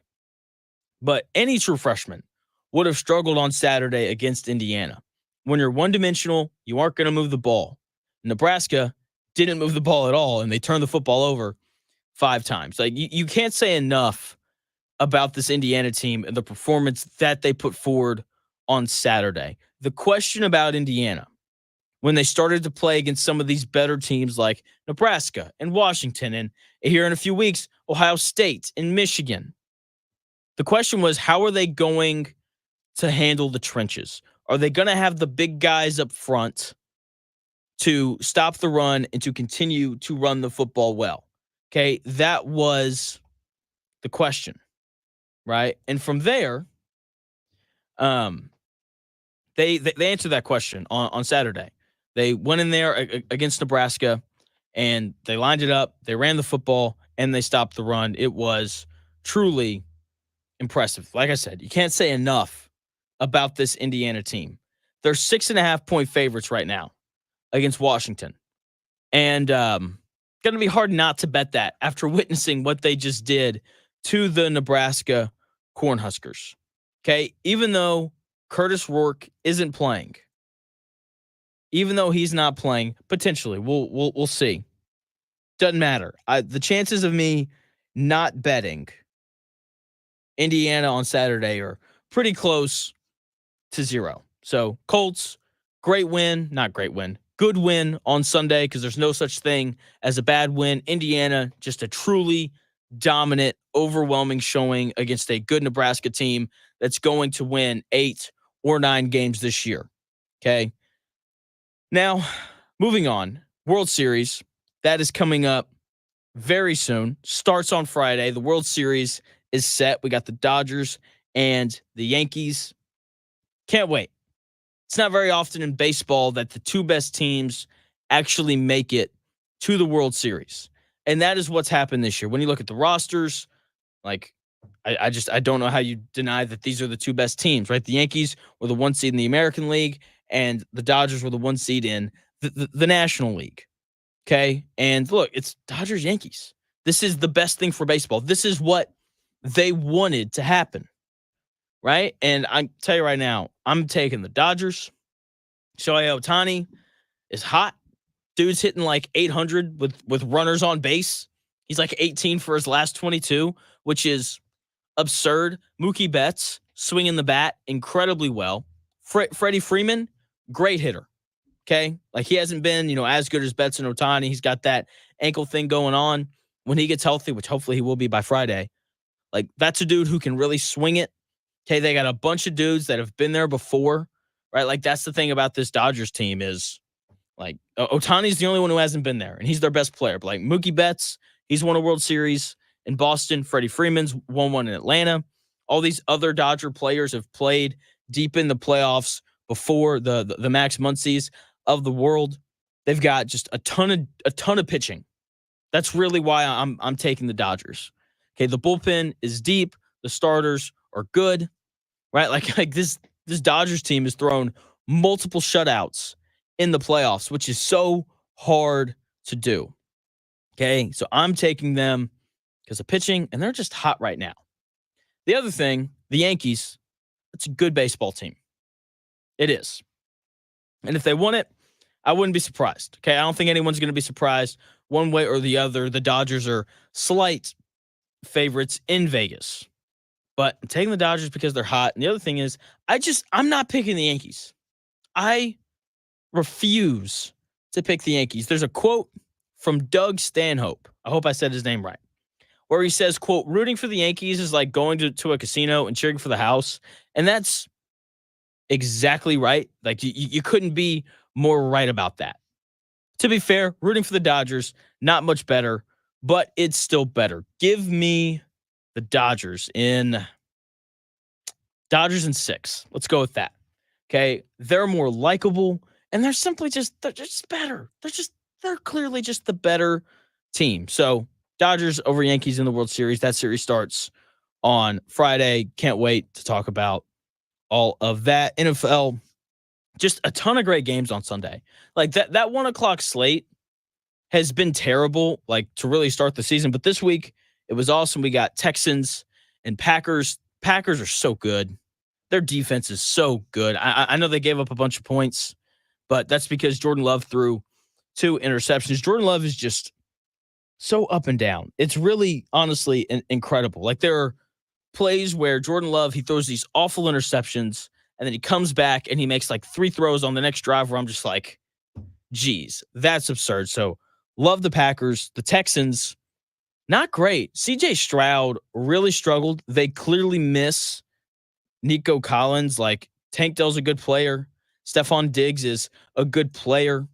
But any true freshman would have struggled on Saturday against Indiana. When you're one-dimensional, you aren't going to move the ball. Nebraska didn't move the ball at all, and they turned the football over 5 times. Like, you can't say enough about this Indiana team and the performance that they put forward on Saturday. The question about Indiana, when they started to play against some of these better teams like Nebraska and Washington, and here in a few weeks, Ohio State and Michigan, the question was, how are they going to handle the trenches? Are they going to have the big guys up front to stop the run and to continue to run the football well? Okay, that was the question, right? And from there, they answered that question on Saturday. They went in there against Nebraska, and they lined it up. They ran the football, and they stopped the run. It was truly impressive. Like I said, you can't say enough about this Indiana team. They're 6.5-point favorites right now against Washington. And going to be hard not to bet that after witnessing what they just did to the Nebraska Cornhuskers. Okay, even though Curtis Rourke isn't playing, even though he's not playing, potentially, we'll see. Doesn't matter. The chances of me not betting Indiana on Saturday are pretty close to 0. So Colts, great win, not great win, good win on Sunday because there's no such thing as a bad win. Indiana, just a truly dominant, overwhelming showing against a good Nebraska team that's going to win 8 or 9 games this year. Okay. Now, moving on, World Series, that is coming up very soon. Starts on Friday. The World Series is set. We got the Dodgers and the Yankees. Can't wait. It's not very often in baseball that the two best teams actually make it to the World Series. And that is what's happened this year. When you look at the rosters, like I don't know how you deny that these are the two best teams, right? The Yankees were the 1 seed in the American League, and the Dodgers were the 1 seed in the National League. Okay. And look, it's Dodgers Yankees. This is the best thing for baseball. This is what they wanted to happen. Right. And I tell you right now, I'm taking the Dodgers. Shohei Ohtani is hot. Dude's hitting like 800 with runners on base. He's like 18 for his last 22, which is absurd. Mookie Betts swinging the bat incredibly well. Freddie Freeman, great hitter. Okay. Like he hasn't been, as good as Betts and Ohtani. He's got that ankle thing going on. When he gets healthy, which hopefully he will be by Friday, like that's a dude who can really swing it. Okay. They got a bunch of dudes that have been there before, right? Like that's the thing about this Dodgers team is like Ohtani's the only one who hasn't been there and he's their best player. But like Mookie Betts, he's won a World Series in Boston. Freddie Freeman's won one in Atlanta. All these other Dodger players have played deep in the playoffs before the Max Muncies of the world. They've got just a ton of pitching. That's really why I'm taking the Dodgers. Okay, the bullpen is deep. The starters are good, right? Like this Dodgers team has thrown multiple shutouts in the playoffs, which is so hard to do. Okay, so I'm taking them because of pitching, and they're just hot right now. The other thing, the Yankees, it's a good baseball team. It is. And if they won it, I wouldn't be surprised. Okay, I don't think anyone's going to be surprised one way or the other. The Dodgers are slight favorites in Vegas. But I'm taking the Dodgers because they're hot. And the other thing is, I'm not picking the Yankees. I refuse to pick the Yankees. There's a quote from Doug Stanhope. I hope I said his name right. Where he says, quote, rooting for the Yankees is like going to a casino and cheering for the house. And that's exactly right. Like you couldn't be more right about that. To be fair, rooting for the Dodgers, not much better, but it's still better. Give me the Dodgers in 6. Let's go with that. Okay. They're more likable and they're just better. They're clearly just the better team. So Dodgers over Yankees in the World Series. That series starts on Friday. Can't wait to talk about all of that. NFL, just a ton of great games on Sunday. Like that 1:00 slate has been terrible, like to really start the season. But this week it was awesome. We got Texans and Packers. Packers are so good. Their defense is so good. I know they gave up a bunch of points, but that's because Jordan Love threw 2 interceptions. Jordan Love is just so up and down. It's really, honestly, incredible. Like there are plays where Jordan Love, he throws these awful interceptions, and then he comes back and he makes like 3 throws on the next drive where I'm just like, geez, that's absurd. So love the Packers. The Texans, not great. CJ Stroud really struggled. They clearly miss Nico Collins. Like Tank Dell's a good player. Stephon Diggs is a good player.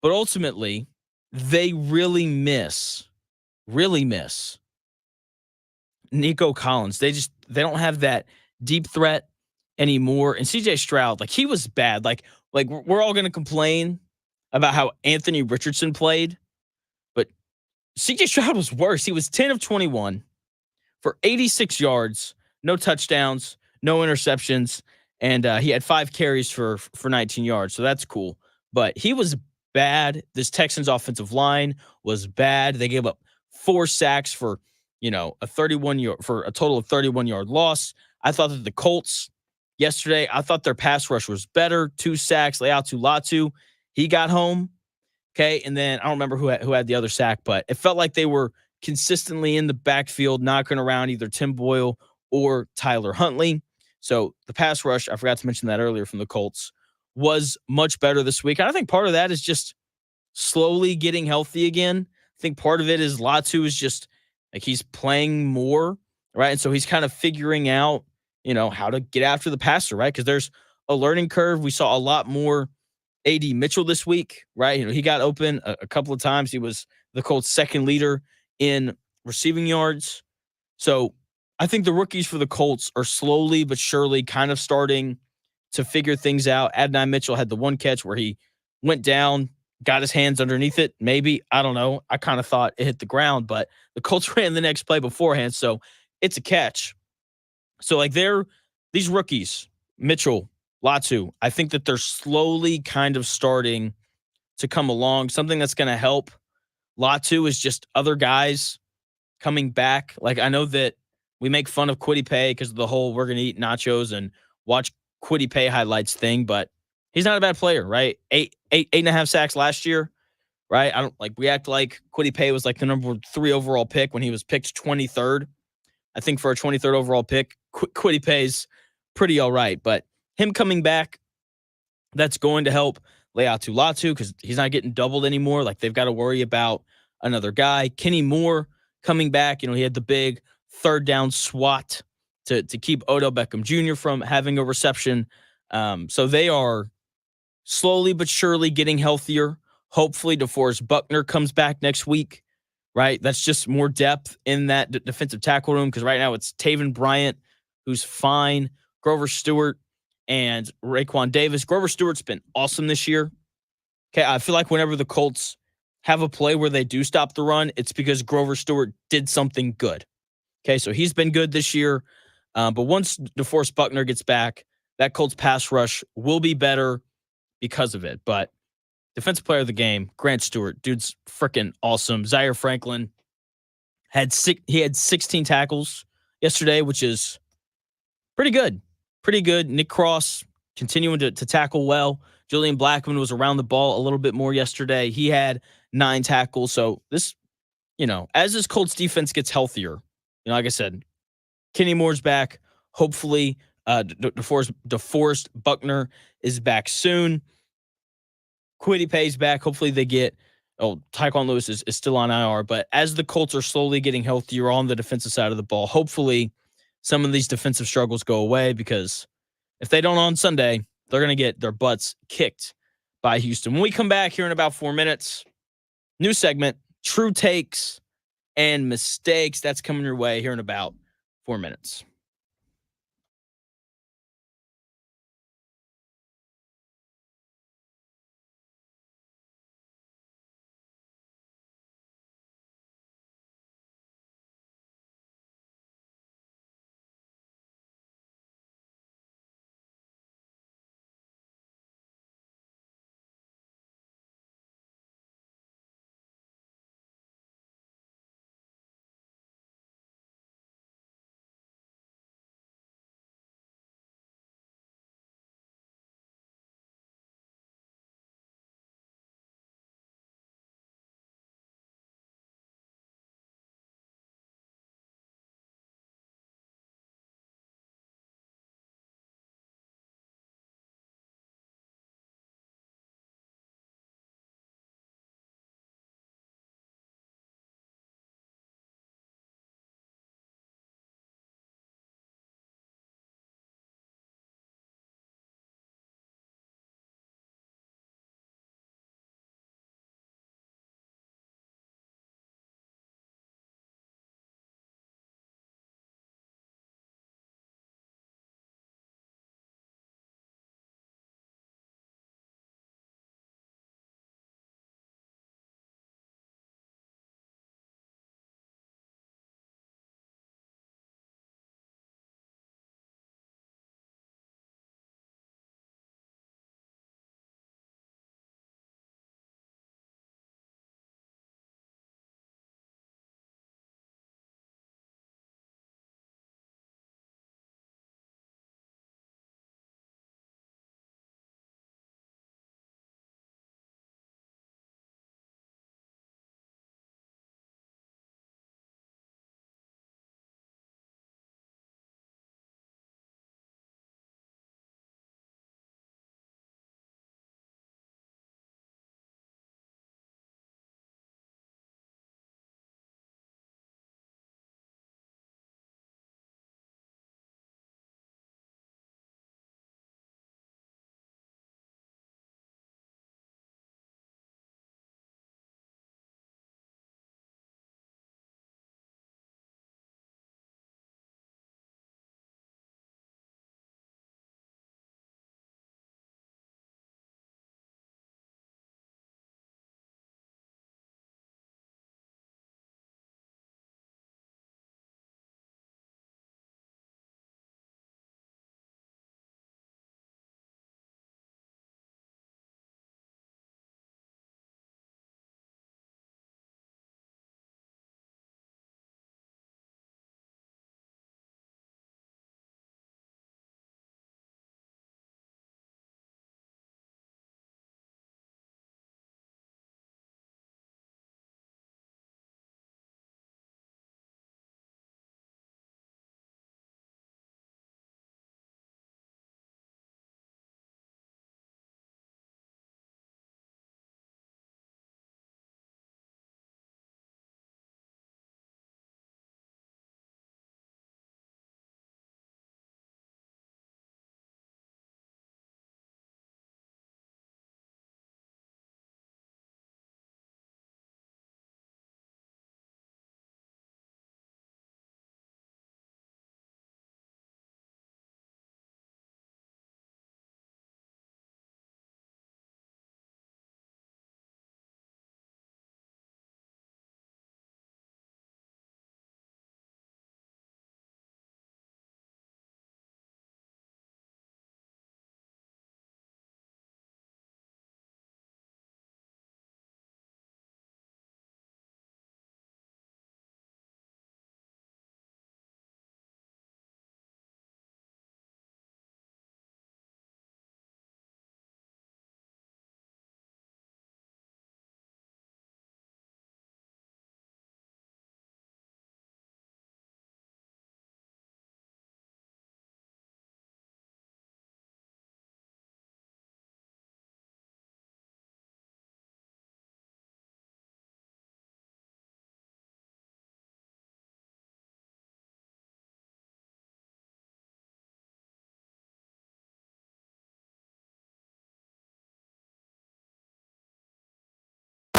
But ultimately, they really miss Nico Collins. They don't have that deep threat anymore. And CJ Stroud, like he was bad. Like we're all going to complain about how Anthony Richardson played, but CJ Stroud was worse. He was 10 of 21 for 86 yards, no touchdowns, no interceptions, and he had 5 carries for 19 yards. So that's cool. But he was bad. This Texans offensive line was bad. They gave up 4 sacks for, a total of 31-yard loss. I thought that the Colts yesterday, I thought their pass rush was better. 2 sacks, Leatu Latu. He got home. Okay. And then I don't remember who had the other sack, but it felt like they were consistently in the backfield, knocking around either Tim Boyle or Tyler Huntley. So the pass rush, I forgot to mention that earlier from the Colts, was much better this week. And I think part of that is just slowly getting healthy again. I think part of it is Latu is just like he's playing more, right? And so he's kind of figuring out, how to get after the passer, right? Because there's a learning curve. We saw a lot more AD Mitchell this week, right? He got open a couple of times. He was the Colts' second leader in receiving yards. So I think the rookies for the Colts are slowly but surely kind of starting to figure things out. Adonai Mitchell had the one catch where he went down, got his hands underneath it. Maybe, I don't know. I kind of thought it hit the ground, but the Colts ran the next play beforehand, so it's a catch. So these rookies, Mitchell, Latu, I think that they're slowly kind of starting to come along. Something that's going to help Latu is just other guys coming back. Like, I know that we make fun of Kwity Paye because of the whole we're going to eat nachos and watch Kwity Paye highlights thing, but he's not a bad player, right? Eight and a half sacks last year, right? I don't we act like Kwity Paye was like the number 3 overall pick when he was picked 23rd. I think for a 23rd overall pick, Kwity Paye's pretty all right, but him coming back, that's going to help Laiatu Latu because he's not getting doubled anymore. Like, they've got to worry about another guy. Kenny Moore coming back, he had the big third down swat to keep Odell Beckham Jr. from having a reception. So they are slowly but surely getting healthier. Hopefully DeForest Buckner comes back next week, right? That's just more depth in that defensive tackle room because right now it's Taven Bryant, who's fine, Grover Stewart, and Raekwon Davis. Grover Stewart's been awesome this year. Okay, I feel like whenever the Colts have a play where they do stop the run, it's because Grover Stewart did something good. Okay, so he's been good this year. But once DeForest Buckner gets back, that Colts pass rush will be better because of it. But defensive player of the game, Grant Stewart, dude's freaking awesome. Zaire Franklin had 16 tackles yesterday, which is pretty good. Pretty good. Nick Cross continuing to tackle well. Julian Blackman was around the ball a little bit more yesterday. He had 9 tackles. So this, as this Colts defense gets healthier, like I said, Kenny Moore's back. Hopefully, DeForest Buckner is back soon. Kwity Paye's back. Hopefully they get Tyquan Lewis is still on IR. But as the Colts are slowly getting healthier on the defensive side of the ball, hopefully some of these defensive struggles go away because if they don't on Sunday, they're going to get their butts kicked by Houston. When we come back here in about 4 minutes, new segment, True Takes and Mistakes. That's coming your way here in about 4 minutes.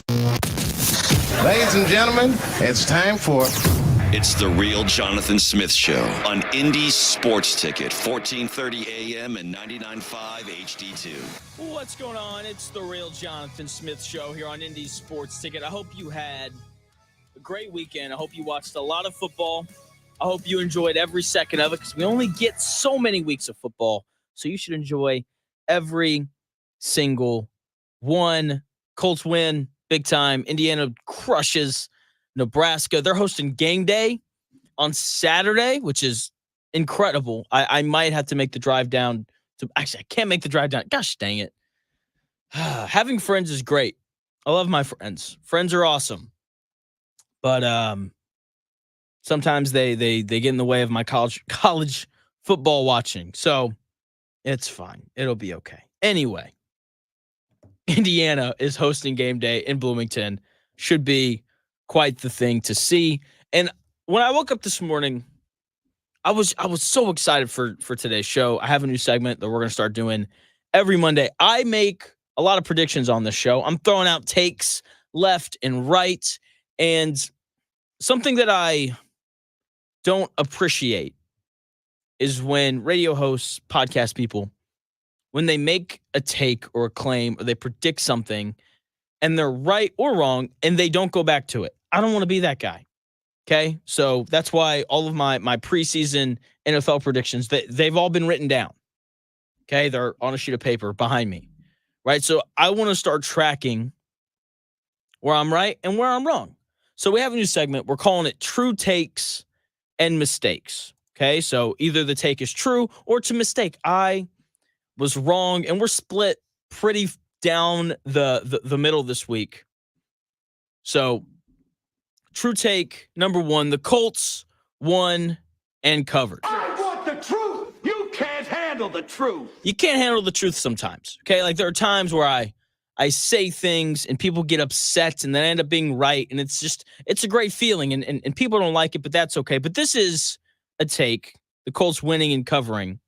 Ladies and gentlemen, it's time for... It's the Real Jonathan Smith Show on Indy Sports Ticket, 1430 AM and 99.5 HD2. What's going on? It's the Real Jonathan Smith Show here on Indy Sports Ticket. I hope you had a great weekend. I hope you watched a lot of football. I hope you enjoyed every second of it because we only get so many weeks of football. So you should enjoy every single one. Colts win big time. Indiana crushes Nebraska. They're hosting game day on Saturday, which is incredible. I might have to make the drive down. Actually, I can't make the drive down. Gosh dang it. Having friends is great. I love my friends. Friends are awesome. But sometimes they get in the way of my college football watching. So it's fine. It'll be okay. Anyway, Indiana is hosting game day in Bloomington. Should be quite the thing to see. And when I woke up this morning, I was so excited for today's show. I have a new segment that we're going to start doing every Monday. I make a lot of predictions on this show. I'm throwing out takes left and right. And something that I don't appreciate is when radio hosts, podcast people, when they make a take or a claim or they predict something and they're right or wrong and they don't go back to it. I don't want to be that guy. Okay? So that's why all of my preseason NFL predictions, they've all been written down. Okay? They're on a sheet of paper behind me. Right? So I want to start tracking where I'm right and where I'm wrong. So we have a new segment. We're calling it True Takes and Mistakes. Okay? So either the take is true or it's a mistake. I was wrong, and we're split pretty down the middle this week. So, true take number one, the Colts won and covered. I want the truth. You can't handle the truth. You can't handle the truth sometimes, okay? Like, there are times where I say things, and people get upset, and then I end up being right, and it's a great feeling, and people don't like it, but that's okay. But this is a take, the Colts winning and covering,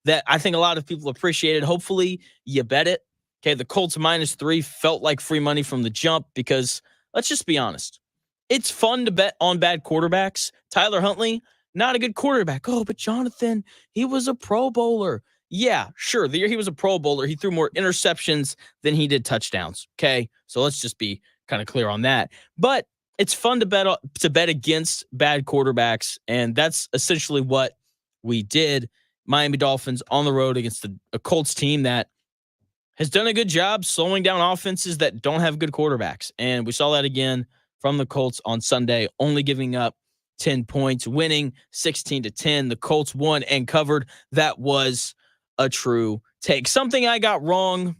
that I think a lot of people appreciated. Hopefully, you bet it. Okay, the Colts -3 felt like free money from the jump because, let's just be honest, it's fun to bet on bad quarterbacks. Tyler Huntley, not a good quarterback. Oh, but Jonathan, he was a Pro Bowler. Yeah, sure. The year he was a Pro Bowler, he threw more interceptions than he did touchdowns. Okay, so let's just be kind of clear on that. But it's fun to bet against bad quarterbacks, and that's essentially what we did. Miami Dolphins on the road against a Colts team that has done a good job slowing down offenses that don't have good quarterbacks. And we saw that again from the Colts on Sunday, only giving up 10 points, winning 16-10. The Colts won and covered. That was a true take. Something I got wrong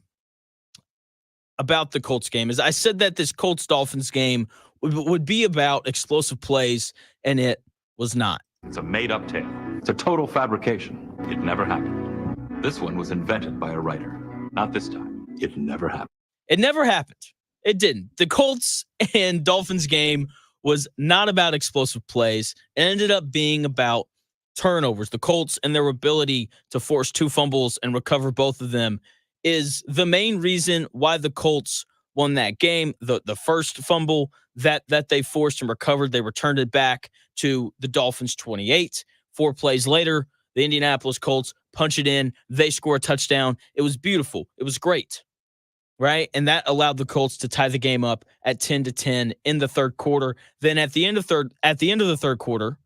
about the Colts game is I said that this Colts-Dolphins game would be about explosive plays, and it was not. It's a made-up tale. It's a total fabrication. It never happened. This one was invented by a writer. Not this time. It never happened. It never happened. It didn't. The Colts and Dolphins game was not about explosive plays. It ended up being about turnovers. The Colts and their ability to force 2 fumbles and recover both of them is the main reason why the Colts won that game. The first fumble that they forced and recovered, they returned it back to the Dolphins 28. 4 plays later, the Indianapolis Colts punch it in. They score a touchdown. It was beautiful. It was great, right? And that allowed the Colts to tie the game up at 10-10 in the third quarter. Then at the end of the third quarter,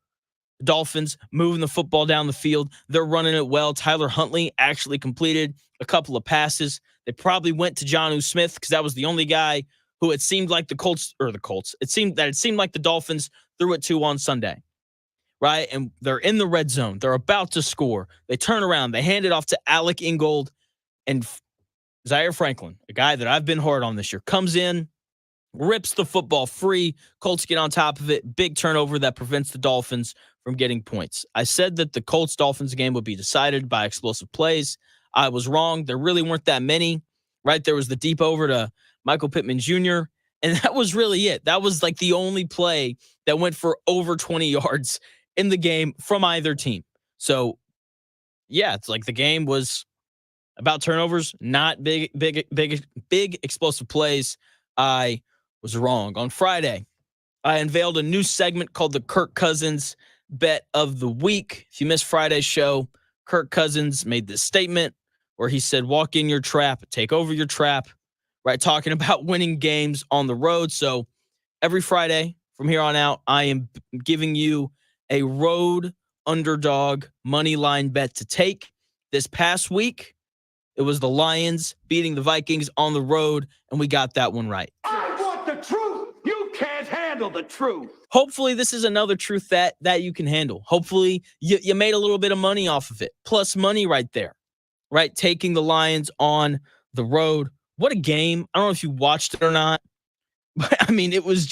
the Dolphins moving the football down the field. They're running it well. Tyler Huntley actually completed a couple of passes. They probably went to Jonnu Smith because that was the only guy who it seemed like it seemed like the Dolphins threw it to on Sunday. Right? And they're in the red zone. They're about to score. They turn around. They hand it off to Alec Ingold. And Zaire Franklin, a guy that I've been hard on this year, comes in, rips the football free. Colts get on top of it. Big turnover that prevents the Dolphins from getting points. I said that the Colts-Dolphins game would be decided by explosive plays. I was wrong. There really weren't that many. Right? There was the deep over to Michael Pittman Jr., and that was really it. That was like the only play that went for over 20 yards in the game from either team. So, yeah, it's like the game was about turnovers, not big explosive plays. I was wrong. On Friday, I unveiled a new segment called the Kirk Cousins Bet of the Week. If you missed Friday's show, Kirk Cousins made this statement where he said, walk in your trap, take over your trap, right? Talking about winning games on the road. So every Friday from here on out, I am giving you a road underdog money line bet to take. This past week, it was the Lions beating the Vikings on the road, and we got that one right. I want the truth. You can't handle the truth. Hopefully, this is another truth that you can handle. Hopefully, you made a little bit of money off of it. Plus money right there, right? Taking the Lions on the road. What a game. I don't know if you watched it or not, but I mean, it was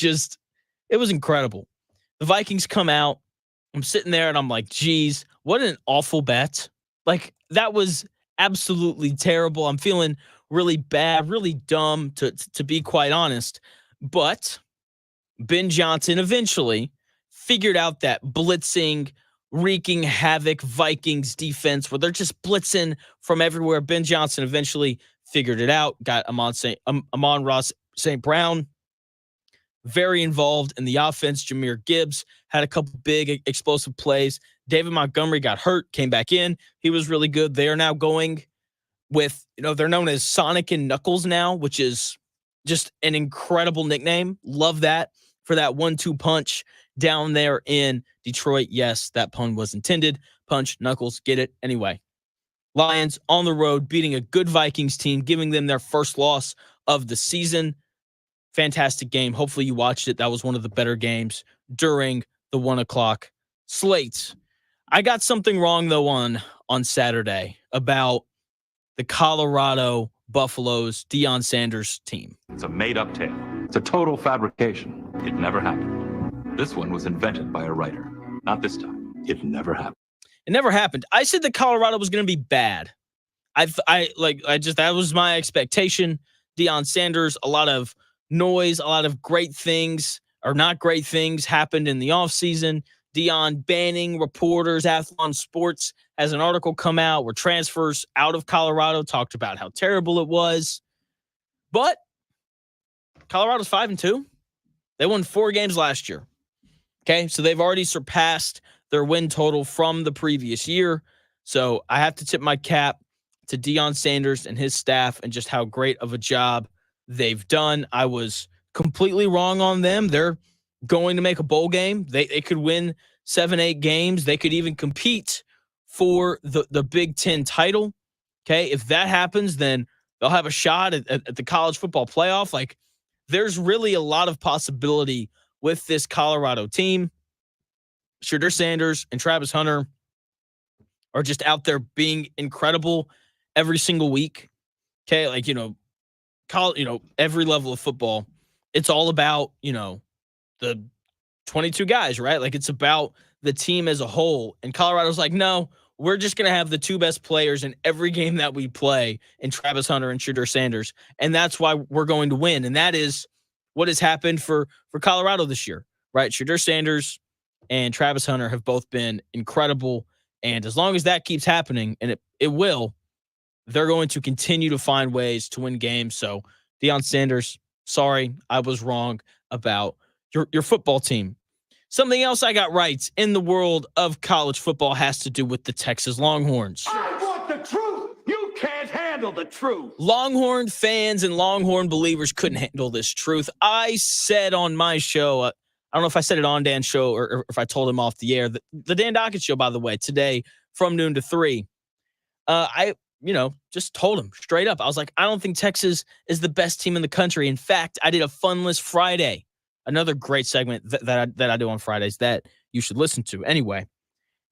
incredible. The Vikings come out. I'm sitting there and I'm like, geez, what an awful bet. Like, that was absolutely terrible. I'm feeling really bad, really dumb, to be quite honest. But Ben Johnson eventually figured out that blitzing, wreaking havoc Vikings defense where they're just blitzing from everywhere. Ben Johnson eventually figured it out, got Amon-Ra St. Brown very involved in the offense. Jahmyr Gibbs had a couple big explosive plays. David Montgomery got hurt, came back in. He was really good. They are now going with, they're known as Sonic and Knuckles now, which is just an incredible nickname. Love that for that 1-2 punch down there in Detroit. Yes, that pun was intended. Punch, Knuckles, get it. Anyway, Lions on the road beating a good Vikings team, giving them their first loss of the season. Fantastic game. Hopefully you watched it. That was one of the better games during the 1 o'clock slate. I got something wrong, though, on Saturday about the Colorado Buffaloes Deion Sanders team. It's a made-up tale. It's a total fabrication. It never happened. This one was invented by a writer. Not this time. It never happened. It never happened. I said that Colorado was going to be bad. That was my expectation. Deion Sanders, a lot of noise, a lot of great things or not great things happened in the offseason. Deion banning reporters. Athlon Sports has an article come out where transfers out of Colorado talked about how terrible it was. But Colorado's 5-2. They won 4 games last year. Okay, so they've already surpassed their win total from the previous year. So I have to tip my cap to Deion Sanders and his staff and just how great of a job they've done. I was completely wrong on them. They're going to make a bowl game. They could win 7-8 games. They could even compete for the Big Ten title. Okay, if that happens, then they'll have a shot at the college football playoff. Like, there's really a lot of possibility with this Colorado team. Shedeur Sanders and Travis Hunter are just out there being incredible every single week. Okay, like, every level of football, it's all about, the 22 guys, right? Like, it's about the team as a whole. And Colorado's like, no, we're just going to have the 2 best players in every game that we play in Travis Hunter and Shedeur Sanders. And that's why we're going to win. And that is what has happened for Colorado this year, right? Shedeur Sanders and Travis Hunter have both been incredible. And as long as that keeps happening, and it will, they're going to continue to find ways to win games. So Deion Sanders, sorry, I was wrong about your football team. Something else I got right in the world of college football has to do with the Texas Longhorns. I want the truth. You can't handle the truth. Longhorn fans and Longhorn believers couldn't handle this truth. I said on my show, I don't know if I said it on Dan's show or if I told him off the air, the Dan Dockett show, by the way, today from noon to 3. I just told him straight up. I was like, I don't think Texas is the best team in the country. In fact, I did a Funless Friday, another great segment that I do on Fridays that you should listen to anyway.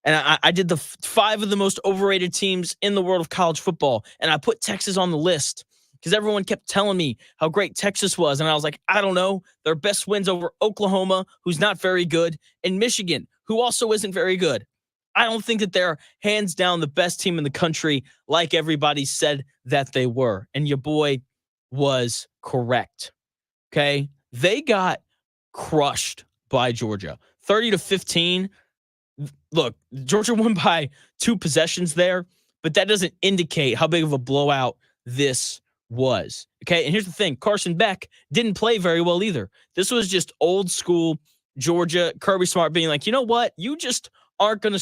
And I did the 5 of the most overrated teams in the world of college football. And I put Texas on the list because everyone kept telling me how great Texas was. And I was like, I don't know. Their best wins over Oklahoma, who's not very good, and Michigan, who also isn't very good. I don't think that they're hands down the best team in the country like everybody said that they were. And your boy was correct. Okay? They got crushed by Georgia. 30-15. Look, Georgia won by 2 possessions there, but that doesn't indicate how big of a blowout this was. Okay, and here's the thing. Carson Beck didn't play very well either. This was just old school Georgia, Kirby Smart being like, you know what? You just aren't gonna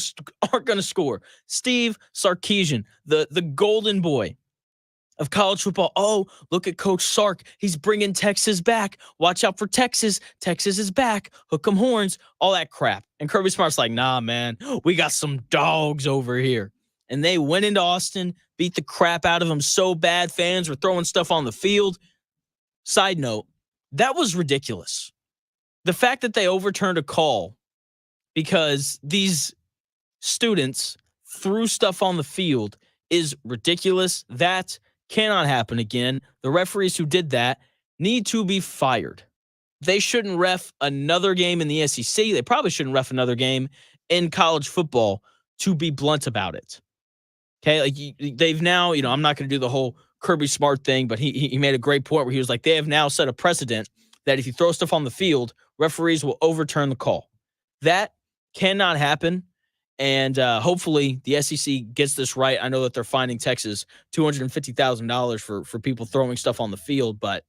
score. Steve Sarkisian, the golden boy of college football. Oh, look at Coach Sark. He's bringing Texas back. Watch out for Texas. Texas is back. Hook 'em horns. All that crap. And Kirby Smart's like, nah, man. We got some dogs over here. And they went into Austin, beat the crap out of them so bad fans were throwing stuff on the field. Side note, that was ridiculous. The fact that they overturned a call because these students threw stuff on the field is ridiculous. That cannot happen again. The referees who did that need to be fired. They shouldn't ref another game in the SEC. They probably shouldn't ref another game in college football, to be blunt about it. Okay, like they've now, I'm not going to do the whole Kirby Smart thing, but he made a great point where he was like, they have now set a precedent that if you throw stuff on the field, referees will overturn the call. That cannot happen. And hopefully the SEC gets this right. I know that they're fining Texas $250,000 for people throwing stuff on the field, but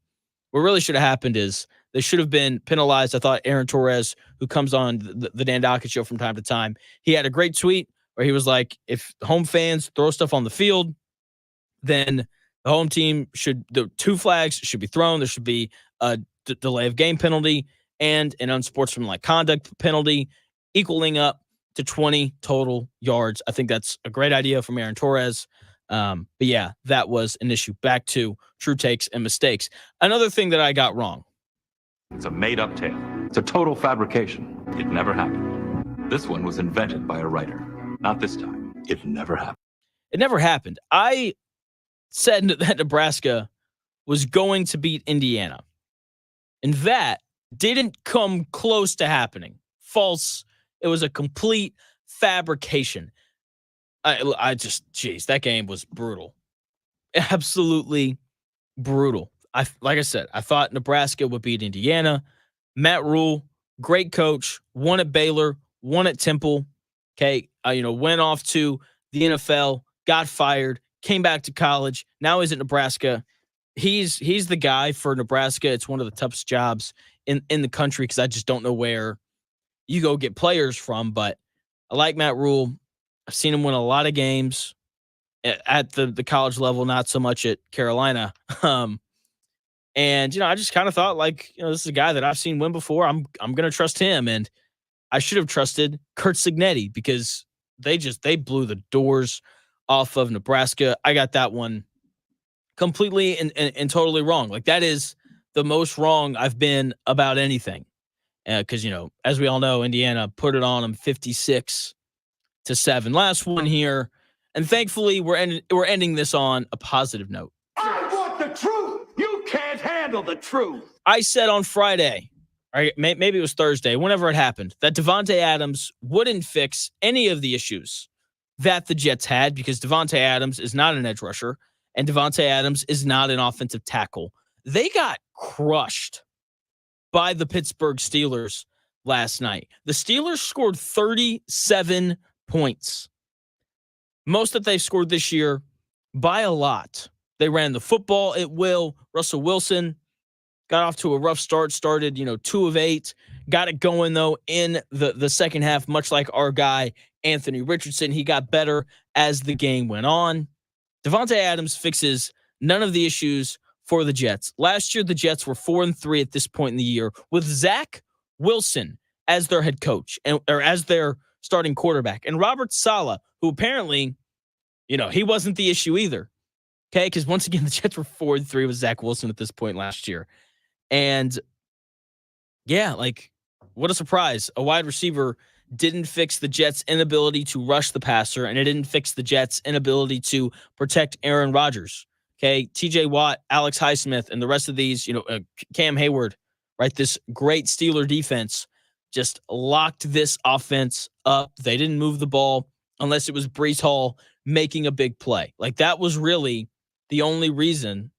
what really should have happened is they should have been penalized. I thought Aaron Torres, who comes on the Dan Dockett show from time to time, he had a great tweet where he was like, if home fans throw stuff on the field, then the home team the 2 flags should be thrown. There should be a delay of game penalty and an unsportsmanlike conduct penalty equaling up to 20 total yards. I think that's a great idea from Aaron Torres. But yeah, that was an issue. Back to true takes and mistakes. Another thing that I got wrong. It's a made-up tale. It's a total fabrication. It never happened. This one was invented by a writer. Not this time. It never happened. It never happened. I said that Nebraska was going to beat Indiana. And that didn't come close to happening. False. It was a complete fabrication. That game was brutal. Absolutely brutal. Like I said, I thought Nebraska would beat Indiana. Matt Rule, great coach, won at Baylor, won at Temple. Okay, went off to the NFL, got fired, came back to college. Now he's at Nebraska. He's the guy for Nebraska. It's one of the toughest jobs in the country because I just don't know where you go get players from. But I like Matt Rule. I've seen him win a lot of games at the college level, not so much at Carolina. And I just kind of thought this is a guy that I've seen win before. I'm going to trust him, and I should have trusted Kurt Cignetti because they blew the doors off of Nebraska. I got that one completely and totally wrong. Like, that is the most wrong I've been about anything. Because, as we all know, Indiana put it on them 56-7. Last one here. And thankfully, we're ending this on a positive note. I want the truth. You can't handle the truth. I said on Friday, or maybe it was Thursday, whenever it happened, that Davante Adams wouldn't fix any of the issues that the Jets had because Davante Adams is not an edge rusher and Davante Adams is not an offensive tackle. They got crushed by the Pittsburgh Steelers last night. The Steelers scored 37 points. Most that they've scored this year by a lot. They ran the football at will. Russell Wilson got off to a rough start, started, 2 of 8, got it going though in the second half, much like our guy, Anthony Richardson. He got better as the game went on. Davante Adams fixes none of the issues for the Jets. Last year, the Jets were 4-3 at this point in the year with Zach Wilson as their head coach or as their starting quarterback. And Robert Saleh, who apparently, he wasn't the issue either. Okay, because once again, the Jets were 4-3 with Zach Wilson at this point last year. And yeah, what a surprise. A wide receiver didn't fix the Jets' inability to rush the passer, and it didn't fix the Jets' inability to protect Aaron Rodgers. Okay, TJ Watt, Alex Highsmith, and the rest of these, Cam Hayward, right? This great Steeler defense just locked this offense up. They didn't move the ball unless it was Breece Hall making a big play. That was really the only reason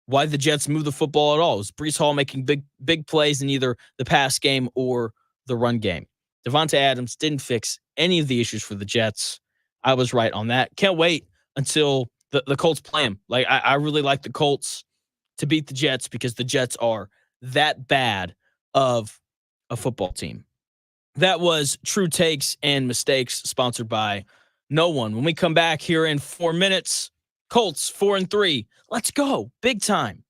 why the Jets moved the football at all. It was Breece Hall making big plays in either the pass game or the run game. Davante Adams didn't fix any of the issues for the Jets. I was right on that. Can't wait until the Colts play them. Like, I really like the Colts to beat the Jets because the Jets are that bad of a football team. That was True Takes and Mistakes, sponsored by no one. When we come back here in 4 minutes, Colts 4-3. Let's go. Big time.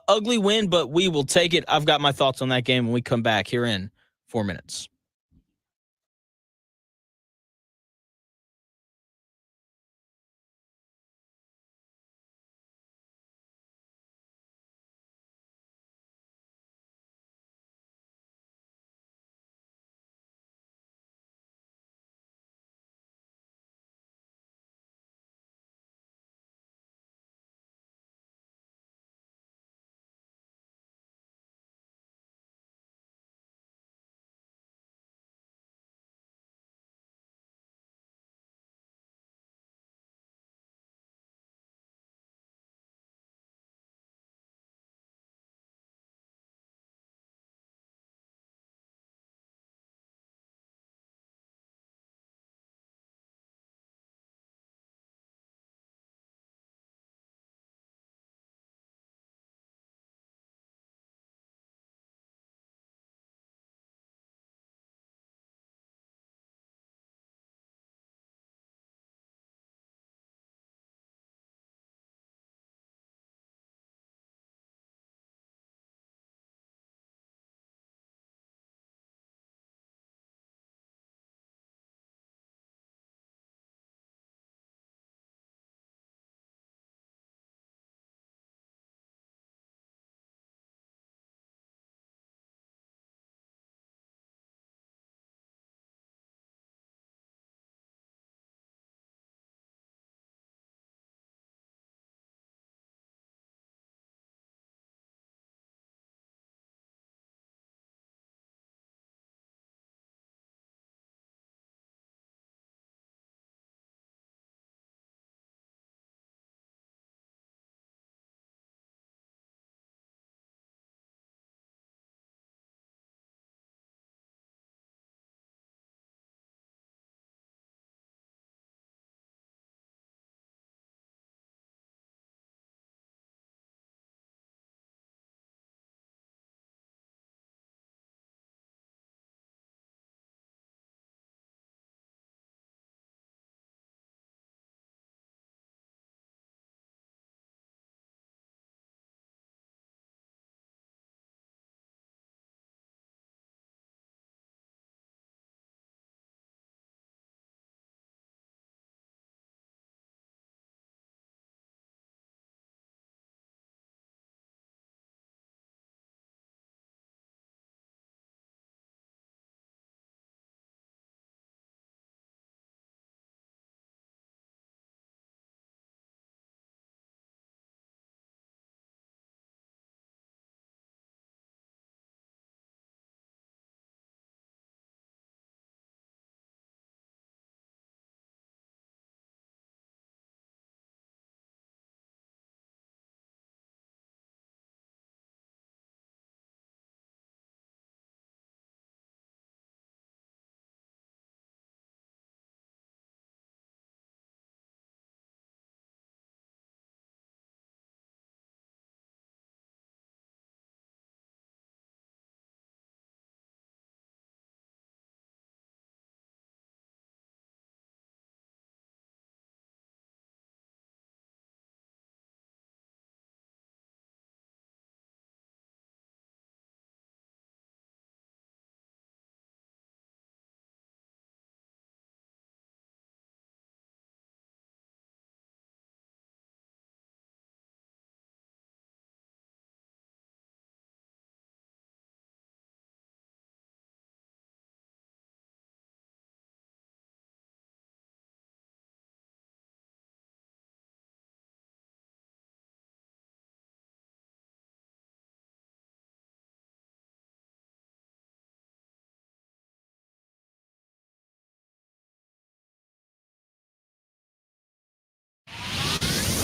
Ugly win, but we will take it. I've got my thoughts on that game when we come back here in 4 minutes.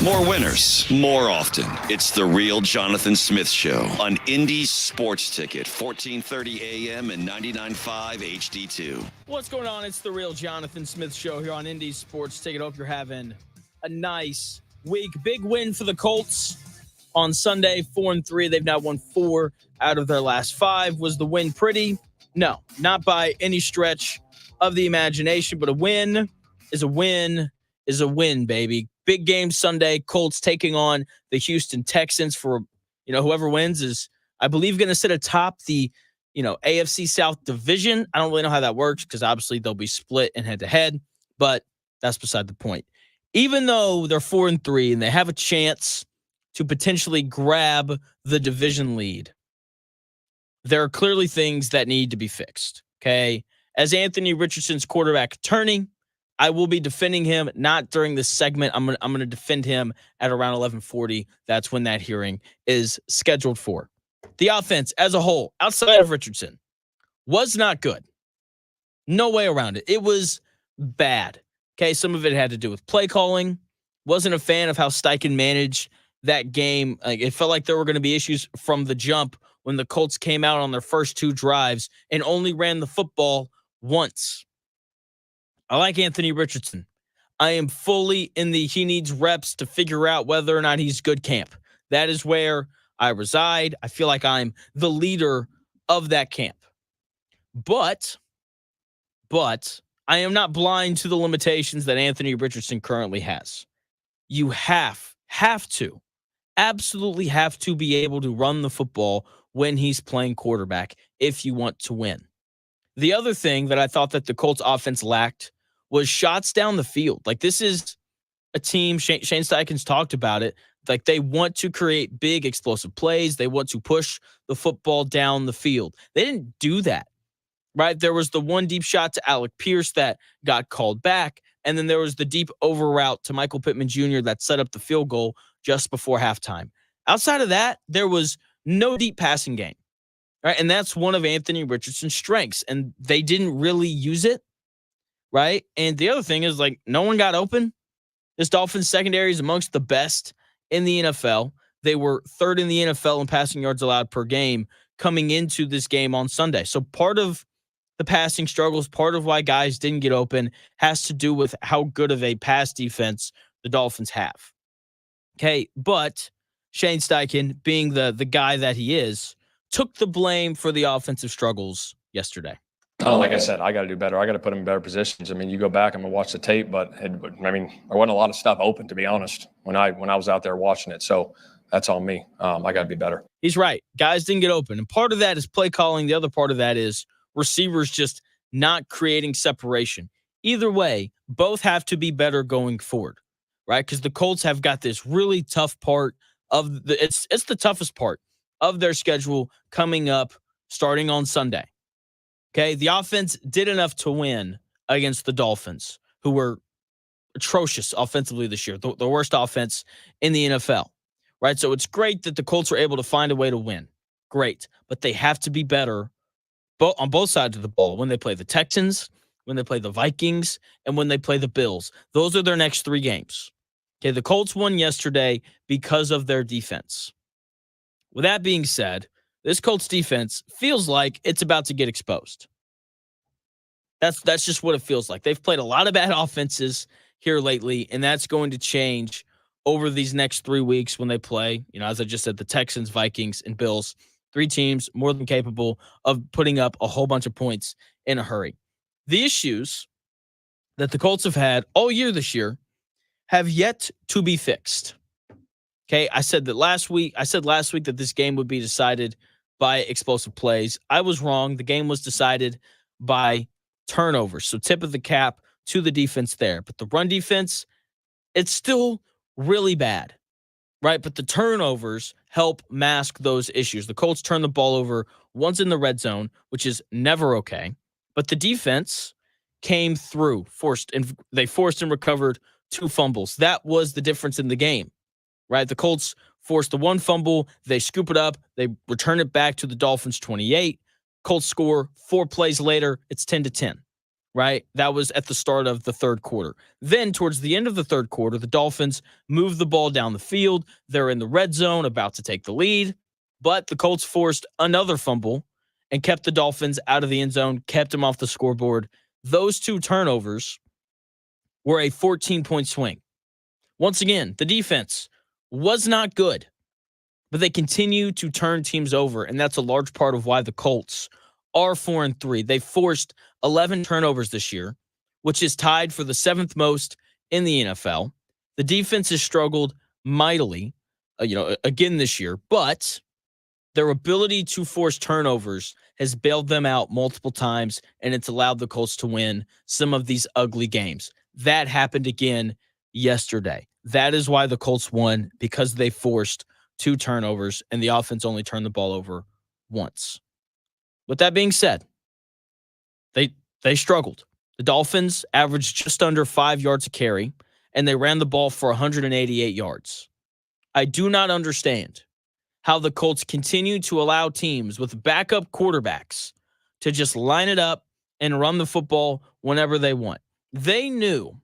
More winners, more often. It's the real Jonathan Smith Show on Indy Sports Ticket, 1430 AM and 99.5 HD2. What's going on? It's the real Jonathan Smith Show here on Indy Sports Ticket. Hope you're having a nice week. Big win for the Colts on Sunday, 4-3. They've now won 4 out of their last 5. Was the win pretty? No, not by any stretch of the imagination, but a win is a win is a win, baby. Big game Sunday. Colts taking on the Houston Texans for, whoever wins is, I believe, going to sit atop the, AFC South division. I don't really know how that works because obviously they'll be split in head-to-head, but that's beside the point. Even though they're 4-3 and they have a chance to potentially grab the division lead, there are clearly things that need to be fixed, okay? As Anthony Richardson's quarterback attorney, I will be defending him, not during this segment. I'm going to defend him at around 11:40. That's when that hearing is scheduled for. The offense as a whole, outside of Richardson, was not good. No way around it. It was bad. Okay, some of it had to do with play calling. Wasn't a fan of how Steichen managed that game. It felt like there were going to be issues from the jump when the Colts came out on their first 2 drives and only ran the football once. I like Anthony Richardson. I am fully in the he needs reps to figure out whether or not he's good camp. That is where I reside. I feel like I'm the leader of that camp. But I am not blind to the limitations that Anthony Richardson currently has. You have to, absolutely have to be able to run the football when he's playing quarterback if you want to win. The other thing that I thought that the Colts offense lacked was shots down the field. Like, this is a team, Shane Steichen's talked about it, like they want to create big explosive plays. They want to push the football down the field. They didn't do that, right? There was the one deep shot to Alec Pierce that got called back, and then there was the deep over route to Michael Pittman Jr. that set up the field goal just before halftime. Outside of that, there was no deep passing game, right? And that's one of Anthony Richardson's strengths, and they didn't really use it, right? And the other thing is, like, no one got open. This Dolphins secondary is amongst the best in the NFL. They were 3rd in the NFL in passing yards allowed per game coming into this game on Sunday. So part of the passing struggles, part of why guys didn't get open, has to do with how good of a pass defense the Dolphins have. Okay, but Shane Steichen, being the guy that he is, took the blame for the offensive struggles yesterday. Oh, like I said, I got to do better. I got to put him in better positions. I mean, you go back, I'm going to watch the tape, but there wasn't a lot of stuff open, to be honest, when I was out there watching it. So that's on me. I got to be better. He's right. Guys didn't get open. And part of that is play calling. The other part of that is receivers just not creating separation. Either way, both have to be better going forward, right? Because the Colts have got this really tough part of it's the toughest part of their schedule coming up starting on Sunday. Okay, the offense did enough to win against the Dolphins, who were atrocious offensively this year, the worst offense in the NFL, right? So it's great that the Colts were able to find a way to win. Great, but they have to be better on both sides of the ball when they play the Texans, when they play the Vikings, and when they play the Bills. Those are their next 3 games. Okay, the Colts won yesterday because of their defense. With that being said, this Colts defense feels like it's about to get exposed. That's just what it feels like. They've played a lot of bad offenses here lately, and that's going to change over these next 3 weeks when they play, as I just said, the Texans, Vikings, and Bills. 3 teams more than capable of putting up a whole bunch of points in a hurry. The issues that the Colts have had all year this year have yet to be fixed. Okay, I said last week that this game would be decided by explosive plays. I was wrong. The game was decided by turnovers. So tip of the cap to the defense there. But the run defense, it's still really bad, right? But the turnovers help mask those issues. The Colts turn the ball over once in the red zone, which is never okay. But the defense came through, forced and recovered 2 fumbles. That was the difference in the game, right? The Colts forced the 1 fumble. They scoop it up. They return it back to the Dolphins 28. Colts score 4 plays later. It's 10-10, right? That was at the start of the 3rd quarter. Then towards the end of the 3rd quarter, the Dolphins move the ball down the field. They're in the red zone, about to take the lead. But the Colts forced another fumble and kept the Dolphins out of the end zone, kept them off the scoreboard. Those 2 turnovers were a 14-point swing, Once again, the defense was not good, but they continue to turn teams over, and that's a large part of why the Colts are 4-3. They forced 11 turnovers this year, which is tied for the 7th most in the NFL. The defense has struggled mightily, again this year, but their ability to force turnovers has bailed them out multiple times, and it's allowed the Colts to win some of these ugly games. That happened again yesterday. That is why the Colts won, because they forced 2 turnovers, and the offense only turned the ball over once. With that being said, they struggled. The Dolphins averaged just under 5 yards a carry, and they ran the ball for 188 yards. I do not understand how the Colts continue to allow teams with backup quarterbacks to just line it up and run the football whenever they want. They knew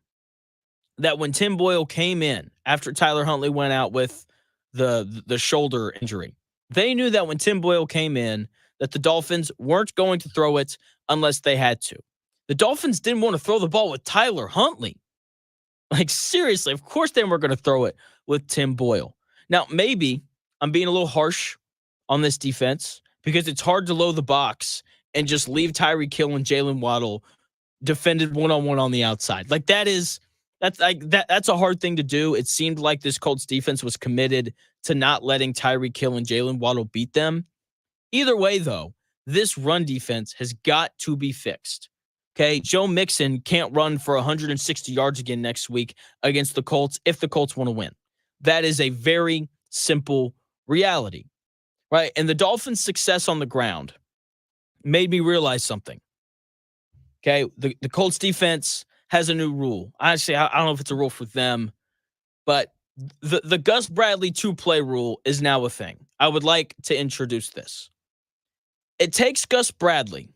that when Tim Boyle came in after Tyler Huntley went out with the shoulder injury, they knew that when Tim Boyle came in that the Dolphins weren't going to throw it unless they had to. The Dolphins didn't want to throw the ball with Tyler Huntley. Like, seriously, of course they were going to throw it with Tim Boyle. Now, maybe I'm being a little harsh on this defense because it's hard to load the box and just leave Tyreek Hill and Jalen Waddle defended one-on-one on the outside. Like, that's a hard thing to do. It seemed like this Colts defense was committed to not letting Tyreek Hill and Jalen Waddle beat them. Either way, though, this run defense has got to be fixed. Okay, Joe Mixon can't run for 160 yards again next week against the Colts if the Colts want to win. That is a very simple reality, right? And the Dolphins' success on the ground made me realize something. Okay, the Colts defense has a new rule. Actually, I don't know if it's a rule for them, but the Gus Bradley 2-play rule is now a thing. I would like to introduce this. It takes Gus Bradley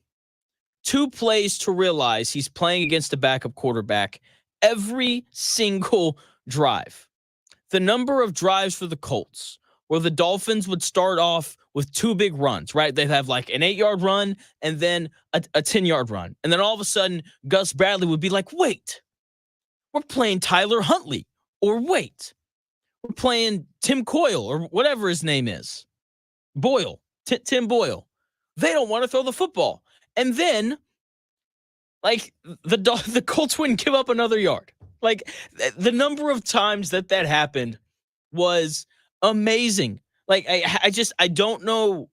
2 plays to realize he's playing against a backup quarterback every single drive. The number of drives for the Colts where the Dolphins would start off with 2 big runs, right? They'd have like an 8-yard run and then a 10-yard run. And then all of a sudden, Gus Bradley would be like, wait, we're playing Tyler Huntley. Or wait, we're playing Tim Coyle or whatever his name is. Boyle, Tim Boyle. They don't want to throw the football. And then, like, the Colts wouldn't give up another yard. Like, the number of times that happened was amazing. Like, I don't know,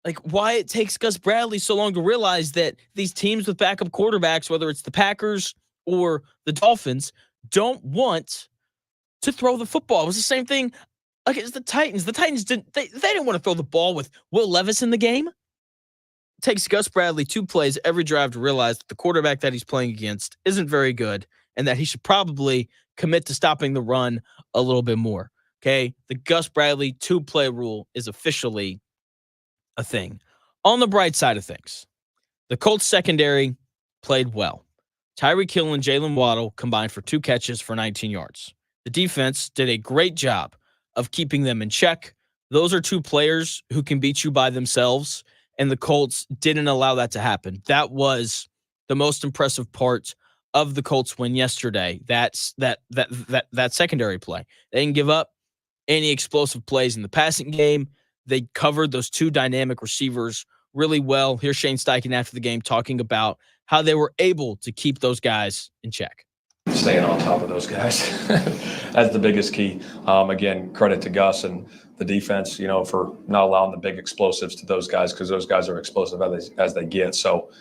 like, why it takes Gus Bradley so long to realize that these teams with backup quarterbacks, whether it's the Packers or the Dolphins, don't want to throw the football. It was the same thing against the Titans. The Titans didn't want to throw the ball with Will Levis in the game. Takes Gus Bradley 2 plays every drive to realize that the quarterback that he's playing against isn't very good and that he should probably commit to stopping the run a little bit more. Okay, the Gus Bradley 2-play rule is officially a thing. On the bright side of things, the Colts secondary played well. Tyreek Hill and Jalen Waddle combined for 2 catches for 19 yards. The defense did a great job of keeping them in check. Those are 2 players who can beat you by themselves, and the Colts didn't allow that to happen. That was the most impressive part of the Colts win yesterday. That's that secondary play. They didn't give up any explosive plays in the passing game. They covered those 2 dynamic receivers really well. Here's Shane Steichen after the game talking about how they were able to keep those guys in check. Staying on top of those guys. That's the biggest key. Again, credit to Gus and the defense, for not allowing the big explosives to those guys, because those guys are explosive as they get. So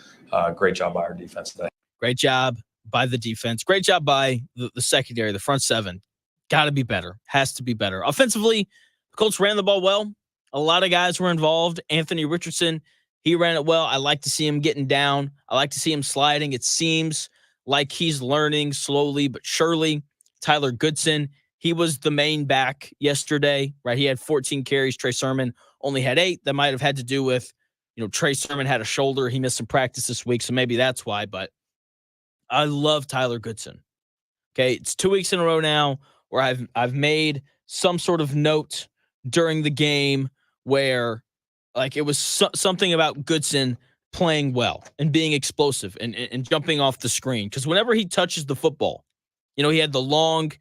great job by our defense today. Great job by the defense. Great job by the secondary, the front 7. Got to be better. Has to be better. Offensively, the Colts ran the ball well. A lot of guys were involved. Anthony Richardson, he ran it well. I like to see him getting down. I like to see him sliding. It seems like he's learning slowly but surely. Tyler Goodson, he was the main back yesterday, right? He had 14 carries. Trey Sermon only had 8. That might have had to do with, Trey Sermon had a shoulder. He missed some practice this week, so maybe that's why. But I love Tyler Goodson. Okay, it's 2 weeks in a row now where I've made some sort of note during the game where, like, it was something about Goodson playing well and being explosive and jumping off the screen. Because whenever he touches the football, he had the long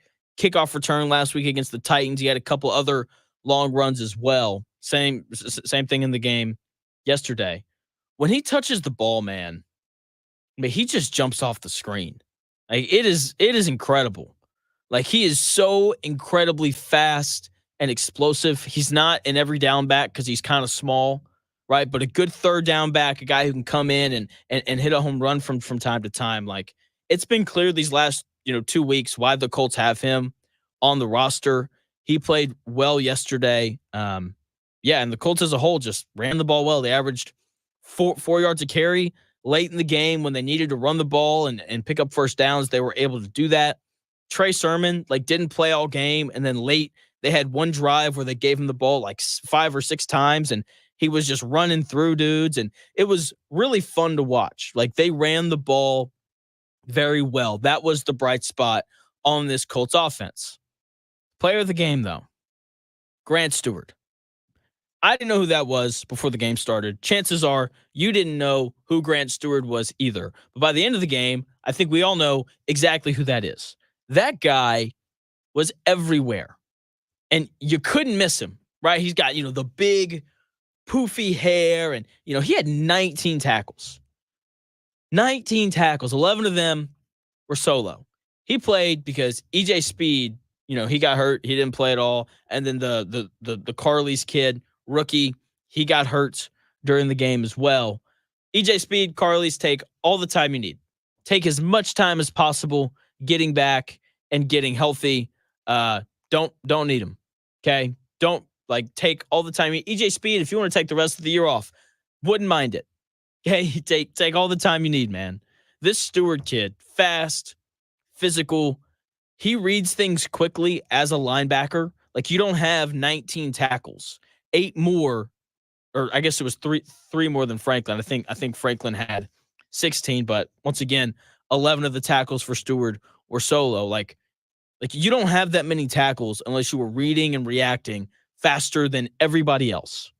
kickoff return last week against the Titans. He had a couple other long runs as well. Same thing in the game yesterday. When he touches the ball, man, I mean, he just jumps off the screen. Like it is incredible. Like he is so incredibly fast and explosive. He's not an every down back because he's kind of small, right? But a good third down back, a guy who can come in and hit a home run from time to time. Like it's been clear these last 2 weeks why the Colts have him on the roster. He played well yesterday. And the Colts as a whole just ran the ball well. They averaged 4 yards a carry late in the game when they needed to run the ball and pick up first downs. They were able to do that. Trey Sermon didn't play all game, and then late they had one drive where they gave him the ball 5 or 6 times, and he was just running through dudes, and it was really fun to watch. They ran the ball very well. That was the bright spot on this Colts offense. Player of the game, though, Grant Stewart. I didn't know who that was before the game started. Chances are you didn't know who Grant Stewart was either. But by the end of the game, I think we all know exactly who that is. That guy was everywhere, and you couldn't miss him, right? He's got, the big poofy hair, and, he had 19 tackles. 19 tackles, 11 of them were solo. He played because EJ Speed, he got hurt. He didn't play at all. And then the Carly's kid, rookie, he got hurt during the game as well. EJ Speed, Carly's, take all the time you need. Take as much time as possible getting back and getting healthy. Don't need him. Okay? Don't take all the time. EJ Speed, if you want to take the rest of the year off, wouldn't mind it. Okay? Take all the time you need, man. This Stewart kid, fast, physical, he reads things quickly as a linebacker. You don't have 19 tackles. 8 more, or I guess it was three more than Franklin. I think Franklin had 16, but once again, 11 of the tackles for Stewart were solo. You don't have that many tackles unless you were reading and reacting faster than everybody else.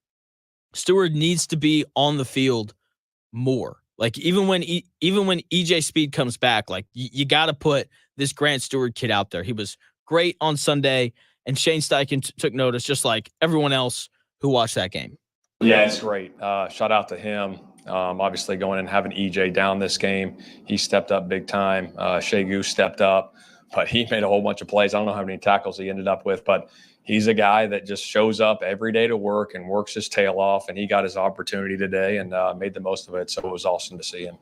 Stewart needs to be on the field more. Even when EJ Speed comes back, you got to put this Grant Stewart kid out there. He was great on Sunday, and Shane Steichen took notice, just like everyone else who watched that game. Yeah, it's great. Shout out to him. Obviously going and having EJ down this game. He stepped up big time. Shea Goose stepped up, but he made a whole bunch of plays. I don't know how many tackles he ended up with, but he's a guy that just shows up every day to work and works his tail off, and he got his opportunity today and made the most of it, so it was awesome to see him.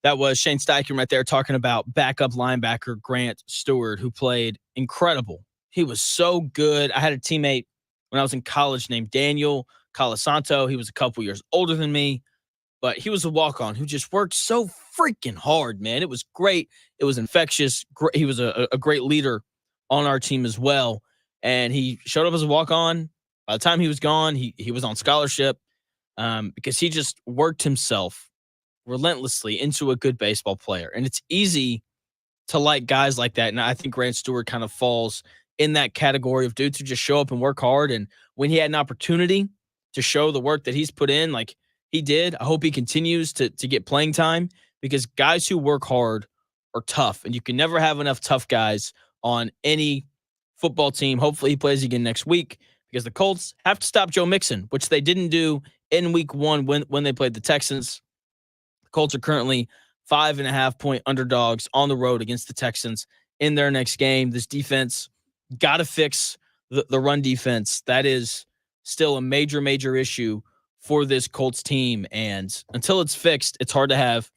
That was Shane Steichen right there talking about backup linebacker Grant Stewart, who played incredible. He was so good. I had a teammate when I was in college named Daniel Colasanto. He was a couple years older than me, but he was a walk-on who just worked so freaking hard, man. It was great. It was infectious. He was a great leader on our team as well. And he showed up as a walk-on. By the time he was gone, he was on scholarship because he just worked himself relentlessly into a good baseball player. And it's easy to like guys like that. And I think Grant Stewart kind of falls in that category of dudes who just show up and work hard. And when he had an opportunity to show the work that he's put in, he did, I hope he continues to get playing time, because guys who work hard are tough, and you can never have enough tough guys on any football team. Hopefully he plays again next week, because the Colts have to stop Joe Mixon, which they didn't do in week 1 when they played the Texans. The Colts are currently 5.5-point underdogs on the road against the Texans in their next game. This defense got to fix the run defense. That is still a major issue for this Colts team. And until it's fixed, it's hard to have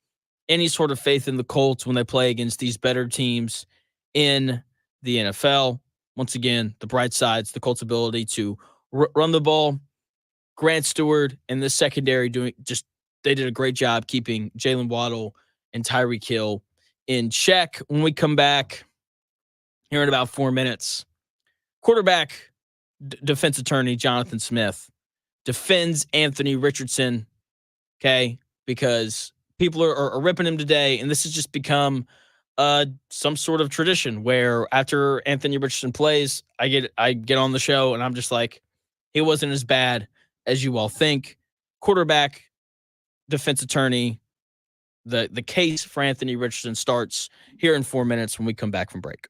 any sort of faith in the Colts when they play against these better teams in the NFL. Once again, the bright sides, the Colts' ability to run the ball. Grant Stewart and the secondary they did a great job keeping Jalen Waddle and Tyreek Hill in check. When we come back here in about 4 minutes, quarterback defense attorney Jonathan Smith defends Anthony Richardson, okay, because people are ripping him today, and this has just become some sort of tradition where after Anthony Richardson plays, I get on the show and I'm just like, he wasn't as bad as you all think. Quarterback defense attorney, the case for Anthony Richardson starts here in 4 minutes when we come back from break.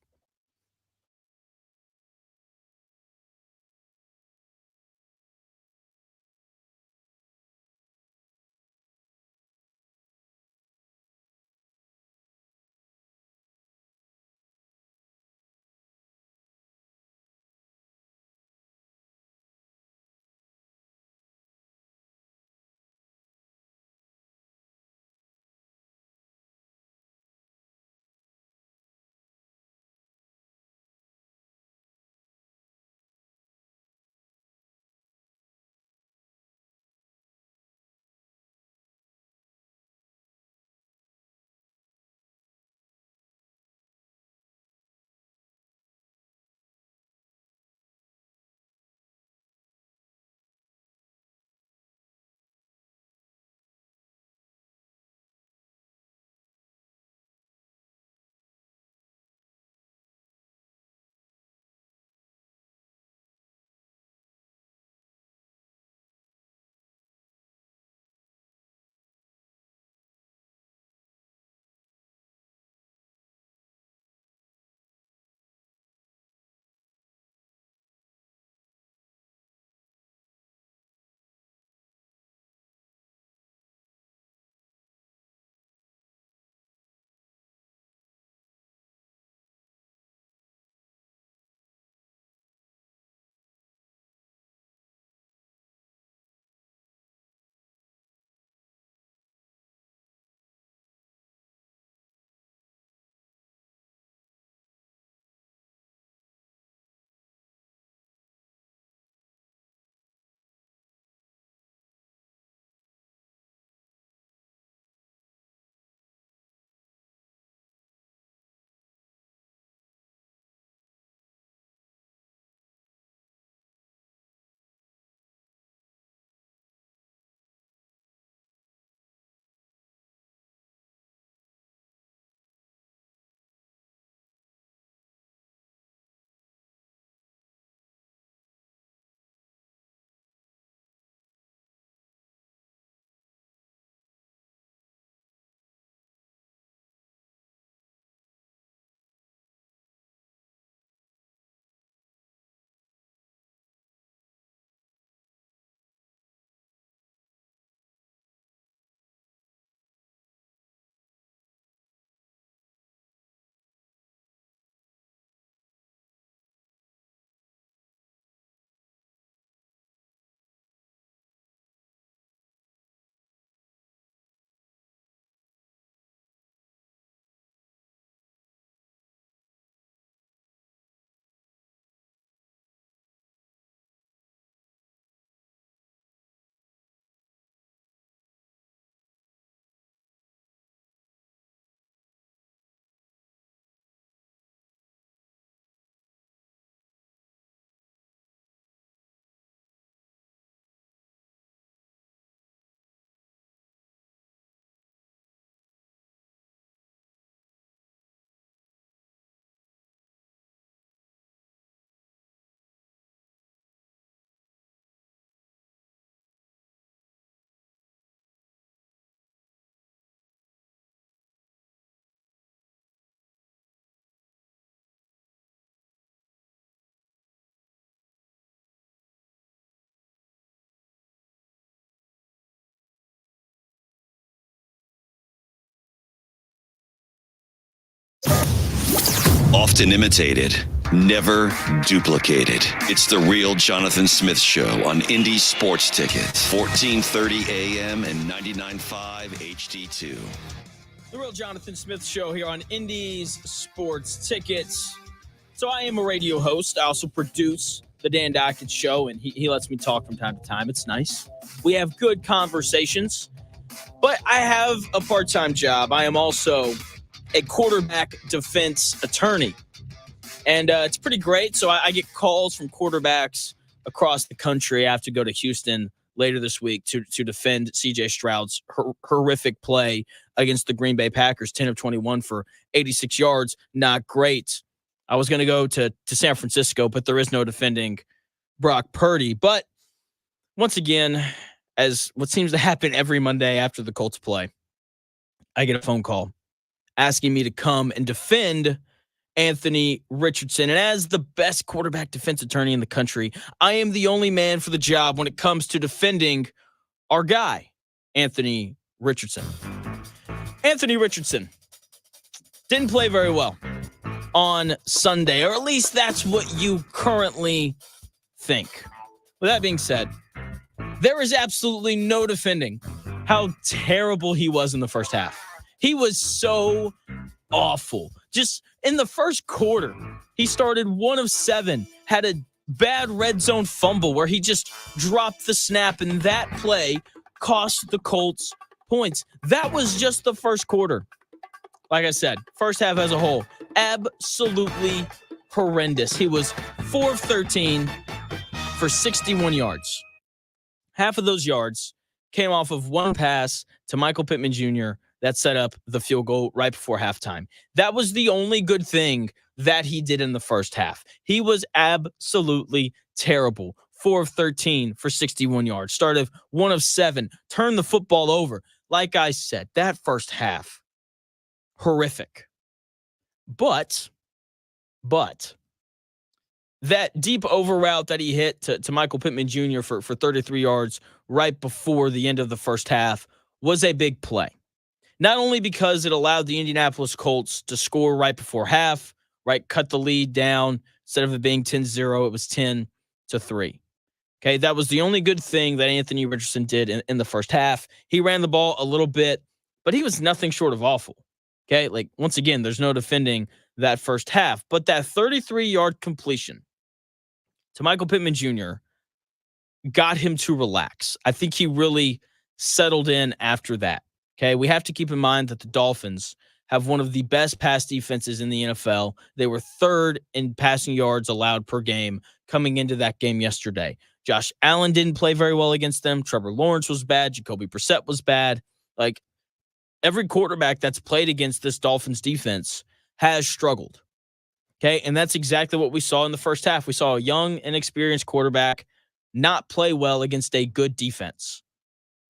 often imitated, never duplicated. It's the real Jonathan Smith Show on Indy Sports Ticket, 1430 AM and 99.5 HD2. The real Jonathan Smith Show here on Indy's Sports Tickets. So I am a radio host. I also produce the Dan Dockett Show, and he lets me talk from time to time. It's nice. We have good conversations, but I have a part-time job. I am also a quarterback defense attorney, and it's pretty great. So I get calls from quarterbacks across the country. I have to go to Houston later this week to defend C.J. Stroud's horrific play against the Green Bay Packers, 10 of 21 for 86 yards. Not great. I was going to go to San Francisco, but there is no defending Brock Purdy. But once again, as what seems to happen every Monday after the Colts play, I get a phone call asking me to come and defend Anthony Richardson. And as the best quarterback defense attorney in the country, I am the only man for the job when it comes to defending our guy, Anthony Richardson. Anthony Richardson didn't play very well on Sunday, or at least that's what you currently think. With that being said, there is absolutely no defending how terrible he was in the first half. He was so awful. Just in the first quarter, he started 1 of 7, had a bad red zone fumble where he just dropped the snap, and that play cost the Colts points. That was just the first quarter. Like I said, first half as a whole, absolutely horrendous. He was 4 of 13 for 61 yards. Half of those yards came off of one pass to Michael Pittman Jr. that set up the field goal right before halftime. That was the only good thing that he did in the first half. He was absolutely terrible. 4 of 13 for 61 yards. Started 1 of 7. Turned the football over. Like I said, that first half, horrific. But that deep over route that he hit to Michael Pittman Jr. for 33 yards right before the end of the first half was a big play. Not only because it allowed the Indianapolis Colts to score right before half, right, cut the lead down. Instead of it being 10-0, it was 10-3. Okay, that was the only good thing that Anthony Richardson did in the first half. He ran the ball a little bit, but he was nothing short of awful. Okay, like, once again, there's no defending that first half. But that 33-yard completion to Michael Pittman Jr. got him to relax. I think he really settled in after that. Okay, we have to keep in mind that the Dolphins have one of the best pass defenses in the NFL. They were 3rd in passing yards allowed per game coming into that game yesterday. Josh Allen didn't play very well against them. Trevor Lawrence was bad. Jacoby Brissett was bad. Like, every quarterback that's played against this Dolphins defense has struggled. Okay, and that's exactly what we saw in the first half. We saw a young, inexperienced quarterback not play well against a good defense.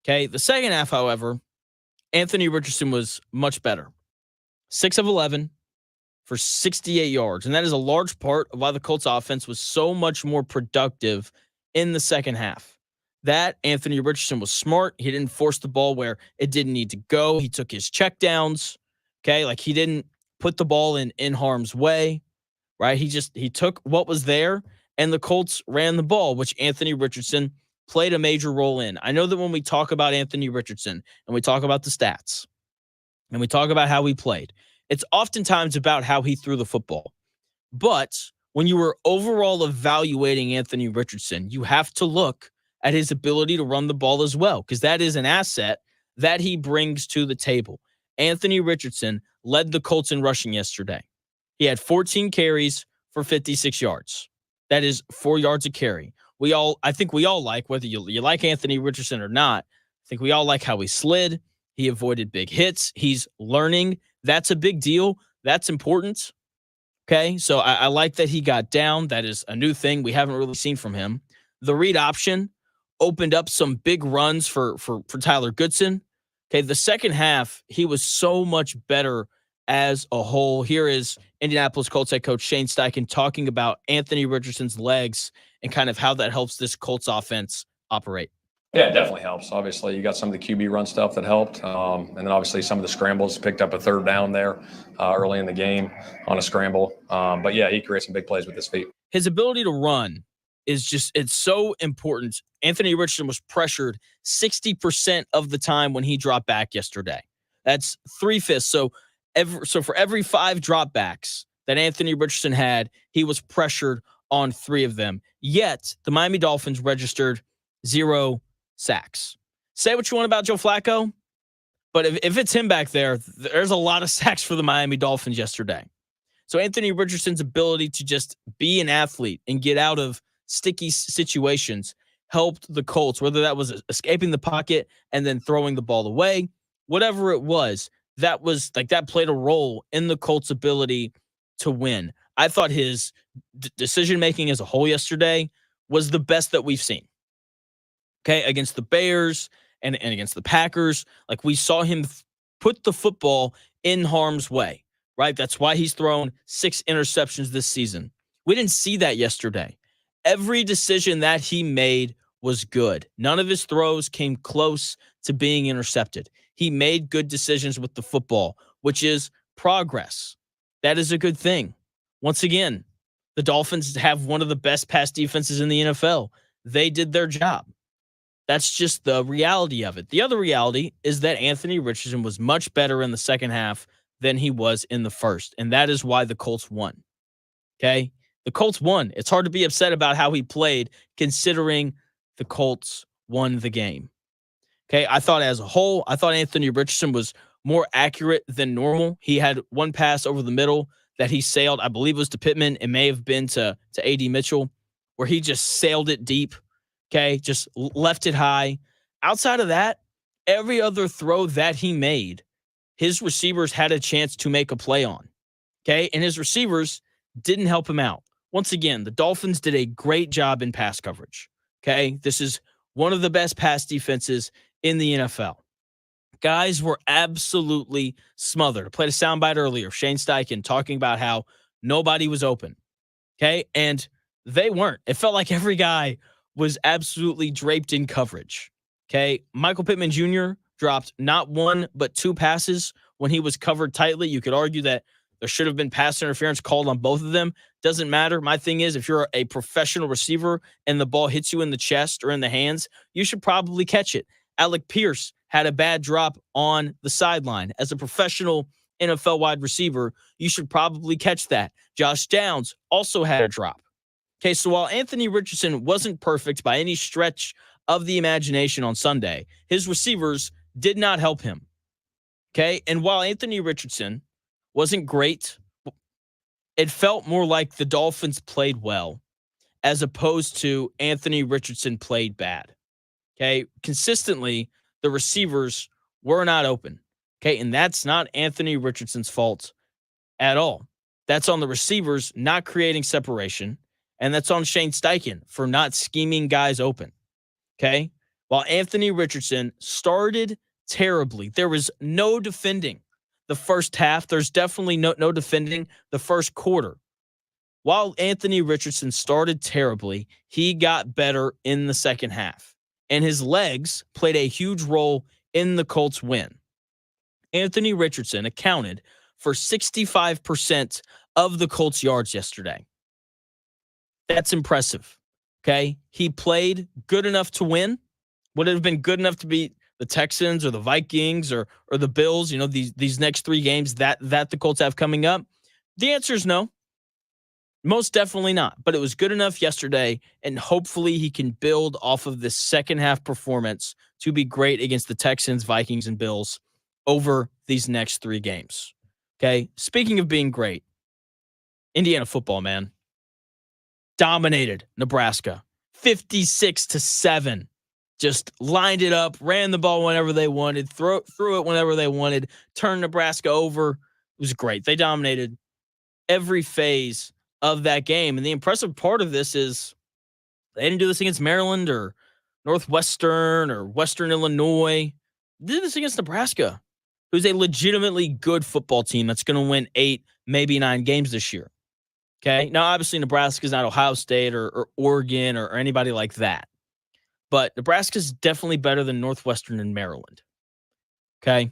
Okay, the second half, however, Anthony Richardson was much better. 6 of 11 for 68 yards. And that is a large part of why the Colts offense was so much more productive in the second half. That Anthony Richardson was smart. He didn't force the ball where it didn't need to go. He took his checkdowns. Okay, like, he didn't put the ball in harm's way, right? He took what was there, and the Colts ran the ball, which Anthony Richardson played a major role in. I know that when we talk about Anthony Richardson and we talk about the stats and we talk about how he played, it's oftentimes about how he threw the football. But when you were overall evaluating Anthony Richardson, you have to look at his ability to run the ball as well, because that is an asset that he brings to the table. Anthony Richardson led the Colts in rushing yesterday. He had 14 carries for 56 yards. That is 4 yards a carry. I think we all like, whether you like Anthony Richardson or not, I think we all like how he slid. He avoided big hits. He's learning. That's a big deal. That's important. Okay, so I like that he got down. That is a new thing we haven't really seen from him. The read option opened up some big runs for Tyler Goodson. Okay, the second half, he was so much better as a whole. Here is Indianapolis Colts head coach Shane Steichen talking about Anthony Richardson's legs and kind of how that helps this Colts offense operate. Yeah, it definitely helps. Obviously, you got some of the QB run stuff that helped. And then obviously some of the scrambles, picked up a third down there early in the game on a scramble. But yeah, he creates some big plays with his feet. His ability to run is just, it's so important. Anthony Richardson was pressured 60% of the time when he dropped back yesterday. That's 3/5. So for every 5 dropbacks that Anthony Richardson had, he was pressured on 3 of them. Yet the Miami Dolphins registered 0 sacks. Say what you want about Joe Flacco, but if it's him back there, there's a lot of sacks for the Miami Dolphins yesterday. So Anthony Richardson's ability to just be an athlete and get out of sticky situations helped the Colts, whether that was escaping the pocket and then throwing the ball away, whatever it was, that played a role in the Colts' ability to win. I thought his decision-making as a whole yesterday was the best that we've seen. Okay, against the Bears and against the Packers, like we saw him put the football in harm's way, right? That's why he's thrown 6 interceptions this season. We didn't see that yesterday. Every decision that he made was good. None of his throws came close to being intercepted. He made good decisions with the football, which is progress. That is a good thing. Once again, the Dolphins have one of the best pass defenses in the NFL. They did their job. That's just the reality of it. The other reality is that Anthony Richardson was much better in the second half than he was in the first, and that is why the Colts won. Okay? The Colts won. It's hard to be upset about how he played considering the Colts won the game. Okay? I thought as a whole, Anthony Richardson was more accurate than normal. He had one pass over the middle that he sailed, I believe it was to Pittman. It may have been to A.D. Mitchell, where he just sailed it deep. Okay, just left it high. Outside of that, every other throw that he made, his receivers had a chance to make a play on. Okay, and his receivers didn't help him out. Once again, the Dolphins did a great job in pass coverage. Okay, this is one of the best pass defenses in the NFL. Guys were absolutely smothered. I played a soundbite earlier, Shane Steichen talking about how nobody was open. Okay, and they weren't. It felt like every guy was absolutely draped in coverage. Okay. Michael Pittman Jr. dropped not 1, but 2 passes when he was covered tightly. You could argue that there should have been pass interference called on both of them. Doesn't matter. My thing is, if you're a professional receiver and the ball hits you in the chest or in the hands, you should probably catch it. Alec Pierce had a bad drop on the sideline. As a professional NFL wide receiver, you should probably catch that. Josh Downs also had a drop. Okay, so while Anthony Richardson wasn't perfect by any stretch of the imagination on Sunday, his receivers did not help him. Okay, and while Anthony Richardson wasn't great, it felt more like the Dolphins played well as opposed to Anthony Richardson played bad. Okay, consistently, the receivers were not open. Okay, and that's not Anthony Richardson's fault at all. That's on the receivers not creating separation. And that's on Shane Steichen for not scheming guys open. Okay? While Anthony Richardson started terribly, there was no defending the first half. There's definitely no defending the first quarter. While Anthony Richardson started terribly, he got better in the second half. And his legs played a huge role in the Colts win. Anthony Richardson accounted for 65% of the Colts yards yesterday. That's impressive. Okay. He played good enough to win. Would it have been good enough to beat the Texans or the Vikings or the Bills, these next 3 games that the Colts have coming up? The answer is no. Most definitely not. But it was good enough yesterday, and hopefully he can build off of this second half performance to be great against the Texans, Vikings, and Bills over these next 3 games. Okay. Speaking of being great, Indiana football, man. Dominated Nebraska 56-7. Just lined it up, ran the ball whenever they wanted, threw it whenever they wanted, turned Nebraska over. It was great. They dominated every phase of that game. And the impressive part of this is they didn't do this against Maryland or Northwestern or Western Illinois. They did this against Nebraska, who's a legitimately good football team that's going to win 8, maybe 9 games this year. Okay. Now, obviously, Nebraska is not Ohio State or Oregon or anybody like that. but Nebraska's definitely better than Northwestern and Maryland. Okay.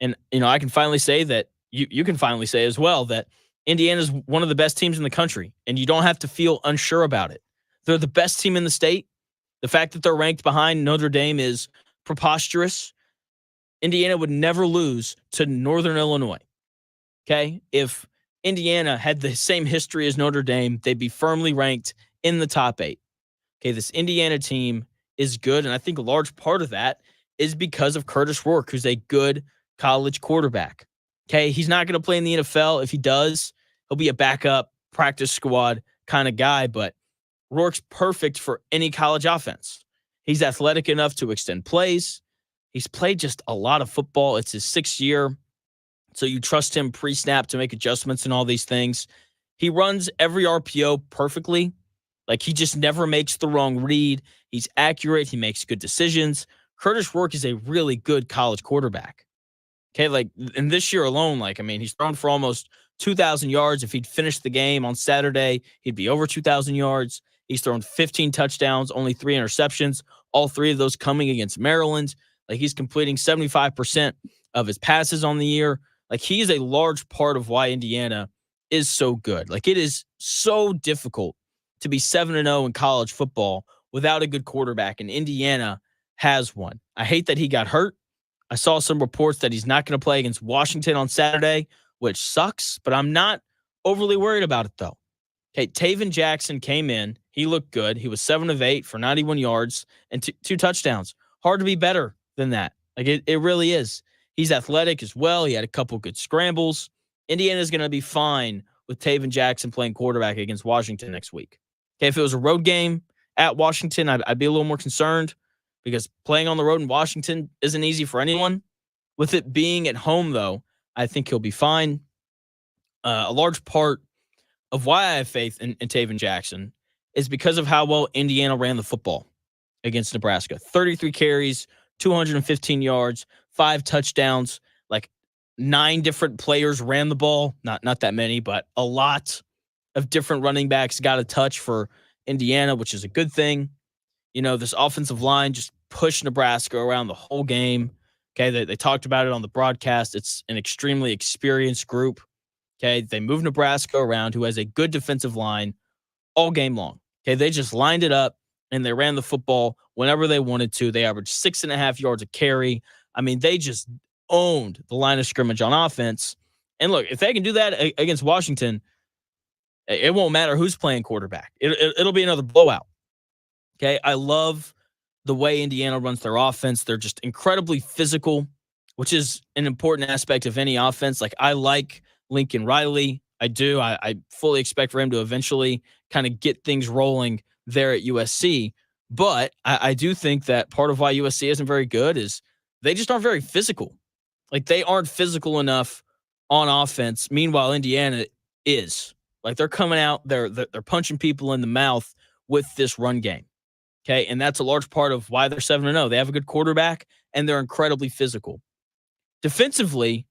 And, I can finally say that you can finally say as well that Indiana's one of the best teams in the country, and you don't have to feel unsure about it. They're the best team in the state. The fact that they're ranked behind Notre Dame is preposterous. Indiana would never lose to Northern Illinois. Okay? If Indiana had the same history as Notre Dame, they'd be firmly ranked in the top 8. Okay, this Indiana team is good, and I think a large part of that is because of Curtis Rourke, who's a good college quarterback. Okay, he's not going to play in the NFL. If he does, he'll be a backup practice squad kind of guy, but Rourke's perfect for any college offense. He's athletic enough to extend plays. He's played just a lot of football. It's his 6th year, so you trust him pre-snap to make adjustments and all these things. He runs every RPO perfectly. Like, he just never makes the wrong read. He's accurate. He makes good decisions. Curtis Rourke is a really good college quarterback. Okay, like, in this year alone, he's thrown for almost 2,000 yards. If he'd finished the game on Saturday, he'd be over 2,000 yards. He's thrown 15 touchdowns, only 3 interceptions, all 3 of those coming against Maryland. Like, he's completing 75% of his passes on the year. Like, he is a large part of why Indiana is so good. Like, it is so difficult to be 7-0 in college football without a good quarterback, and Indiana has one. I hate that he got hurt. I saw some reports that he's not going to play against Washington on Saturday, which sucks, but I'm not overly worried about it, though. Okay, Taven Jackson came in. He looked good. He was 7 of 8 for 91 yards and 2 touchdowns. Hard to be better than that. Like, it really is. He's athletic as well. He had a couple good scrambles. Indiana's going to be fine with Taven Jackson playing quarterback against Washington next week. Okay, if it was a road game at Washington, I'd be a little more concerned because playing on the road in Washington isn't easy for anyone. With it being at home, though, I think he'll be fine. A large part of why I have faith in Taven Jackson is because of how well Indiana ran the football against Nebraska. 33 carries, 215 yards, 5 touchdowns, like 9 different players ran the ball. Not that many, but a lot of different running backs got a touch for Indiana, which is a good thing. This offensive line just pushed Nebraska around the whole game. Okay, they talked about it on the broadcast. It's an extremely experienced group. Okay, they moved Nebraska around, who has a good defensive line all game long. Okay, they just lined it up and they ran the football whenever they wanted to. They averaged 6.5 yards a carry. I mean, they just owned the line of scrimmage on offense. And look, if they can do that against Washington, it won't matter who's playing quarterback. It'll be another blowout. Okay, I love the way Indiana runs their offense. They're just incredibly physical, which is an important aspect of any offense. Like, I like Lincoln Riley. I do. I fully expect for him to eventually kind of get things rolling there at USC. But I do think that part of why USC isn't very good is they just aren't very physical. Like, they aren't physical enough on offense. Meanwhile, Indiana is. Like, they're coming out, they're punching people in the mouth with this run game. Okay, and that's a large part of why they're 7-0. They have a good quarterback, and they're incredibly physical. Defensively,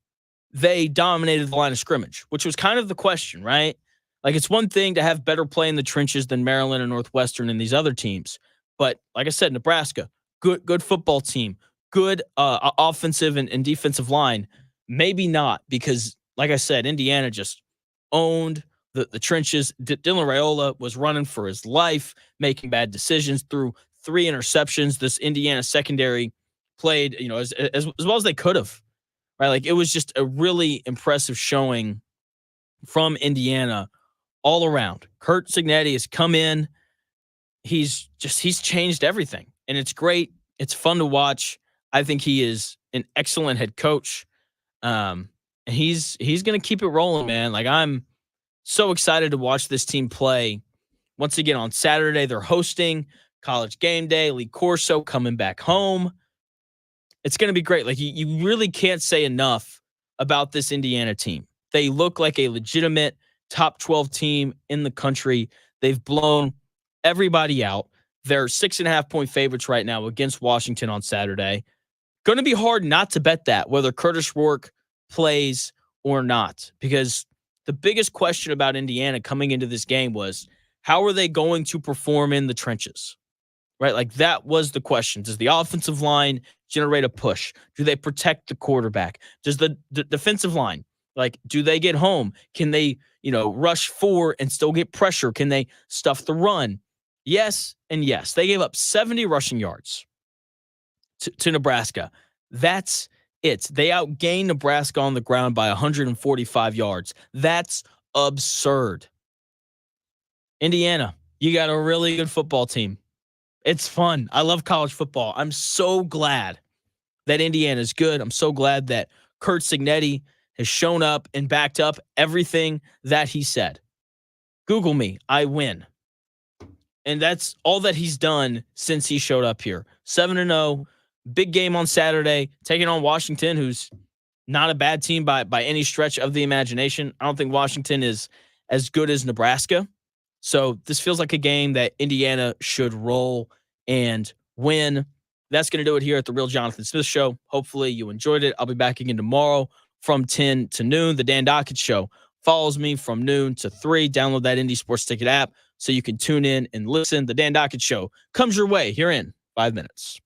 they dominated the line of scrimmage, which was kind of the question, right? Like, it's one thing to have better play in the trenches than Maryland and Northwestern and these other teams. But like I said, Nebraska, good football team, good offensive and defensive line. Maybe not, because, like I said, Indiana just owned the trenches. Dylan Raiola was running for his life, making bad decisions, threw 3 interceptions. This Indiana secondary played, as well as they could have, right? Like, it was just a really impressive showing from Indiana all around. Kurt Cignetti has come in. He's changed everything, and it's great. It's fun to watch. I think he is an excellent head coach. And he's going to keep it rolling, man. Like, I'm so excited to watch this team play. Once again, on Saturday, they're hosting College Game Day. Lee Corso coming back home. It's going to be great. Like, you really can't say enough about this Indiana team. They look like a legitimate top 12 team in the country. They've blown everybody out. They're 6.5-point favorites right now against Washington on Saturday. Going to be hard not to bet that, whether Curtis Rourke plays or not, because the biggest question about Indiana coming into this game was, how are they going to perform in the trenches? right? Like that was the question. Does the offensive line generate a push? Do they protect the quarterback? Does the defensive line, like, do they get home? Can they, rush 4 and still get pressure? Can they stuff the run? Yes and yes. They gave up 70 rushing yards to Nebraska. That's it. They outgained Nebraska on the ground by 145 yards. That's absurd. Indiana, you got a really good football team. It's fun. I love college football. I'm so glad that Indiana is good. I'm so glad that Kurt Signetti has shown up and backed up everything that he said. Google me. I win. And that's all that he's done since he showed up here. 7-0, big game on Saturday, taking on Washington, who's not a bad team by any stretch of the imagination. I don't think Washington is as good as Nebraska. So this feels like a game that Indiana should roll and win. That's going to do it here at The Real Jonathan Smith Show. Hopefully you enjoyed it. I'll be back again tomorrow from 10 to noon. The Dan Dockett Show follows me from noon to 3. Download that Indy Sports Ticket app so you can tune in and listen. The Dan Dockett Show comes your way here in 5 minutes.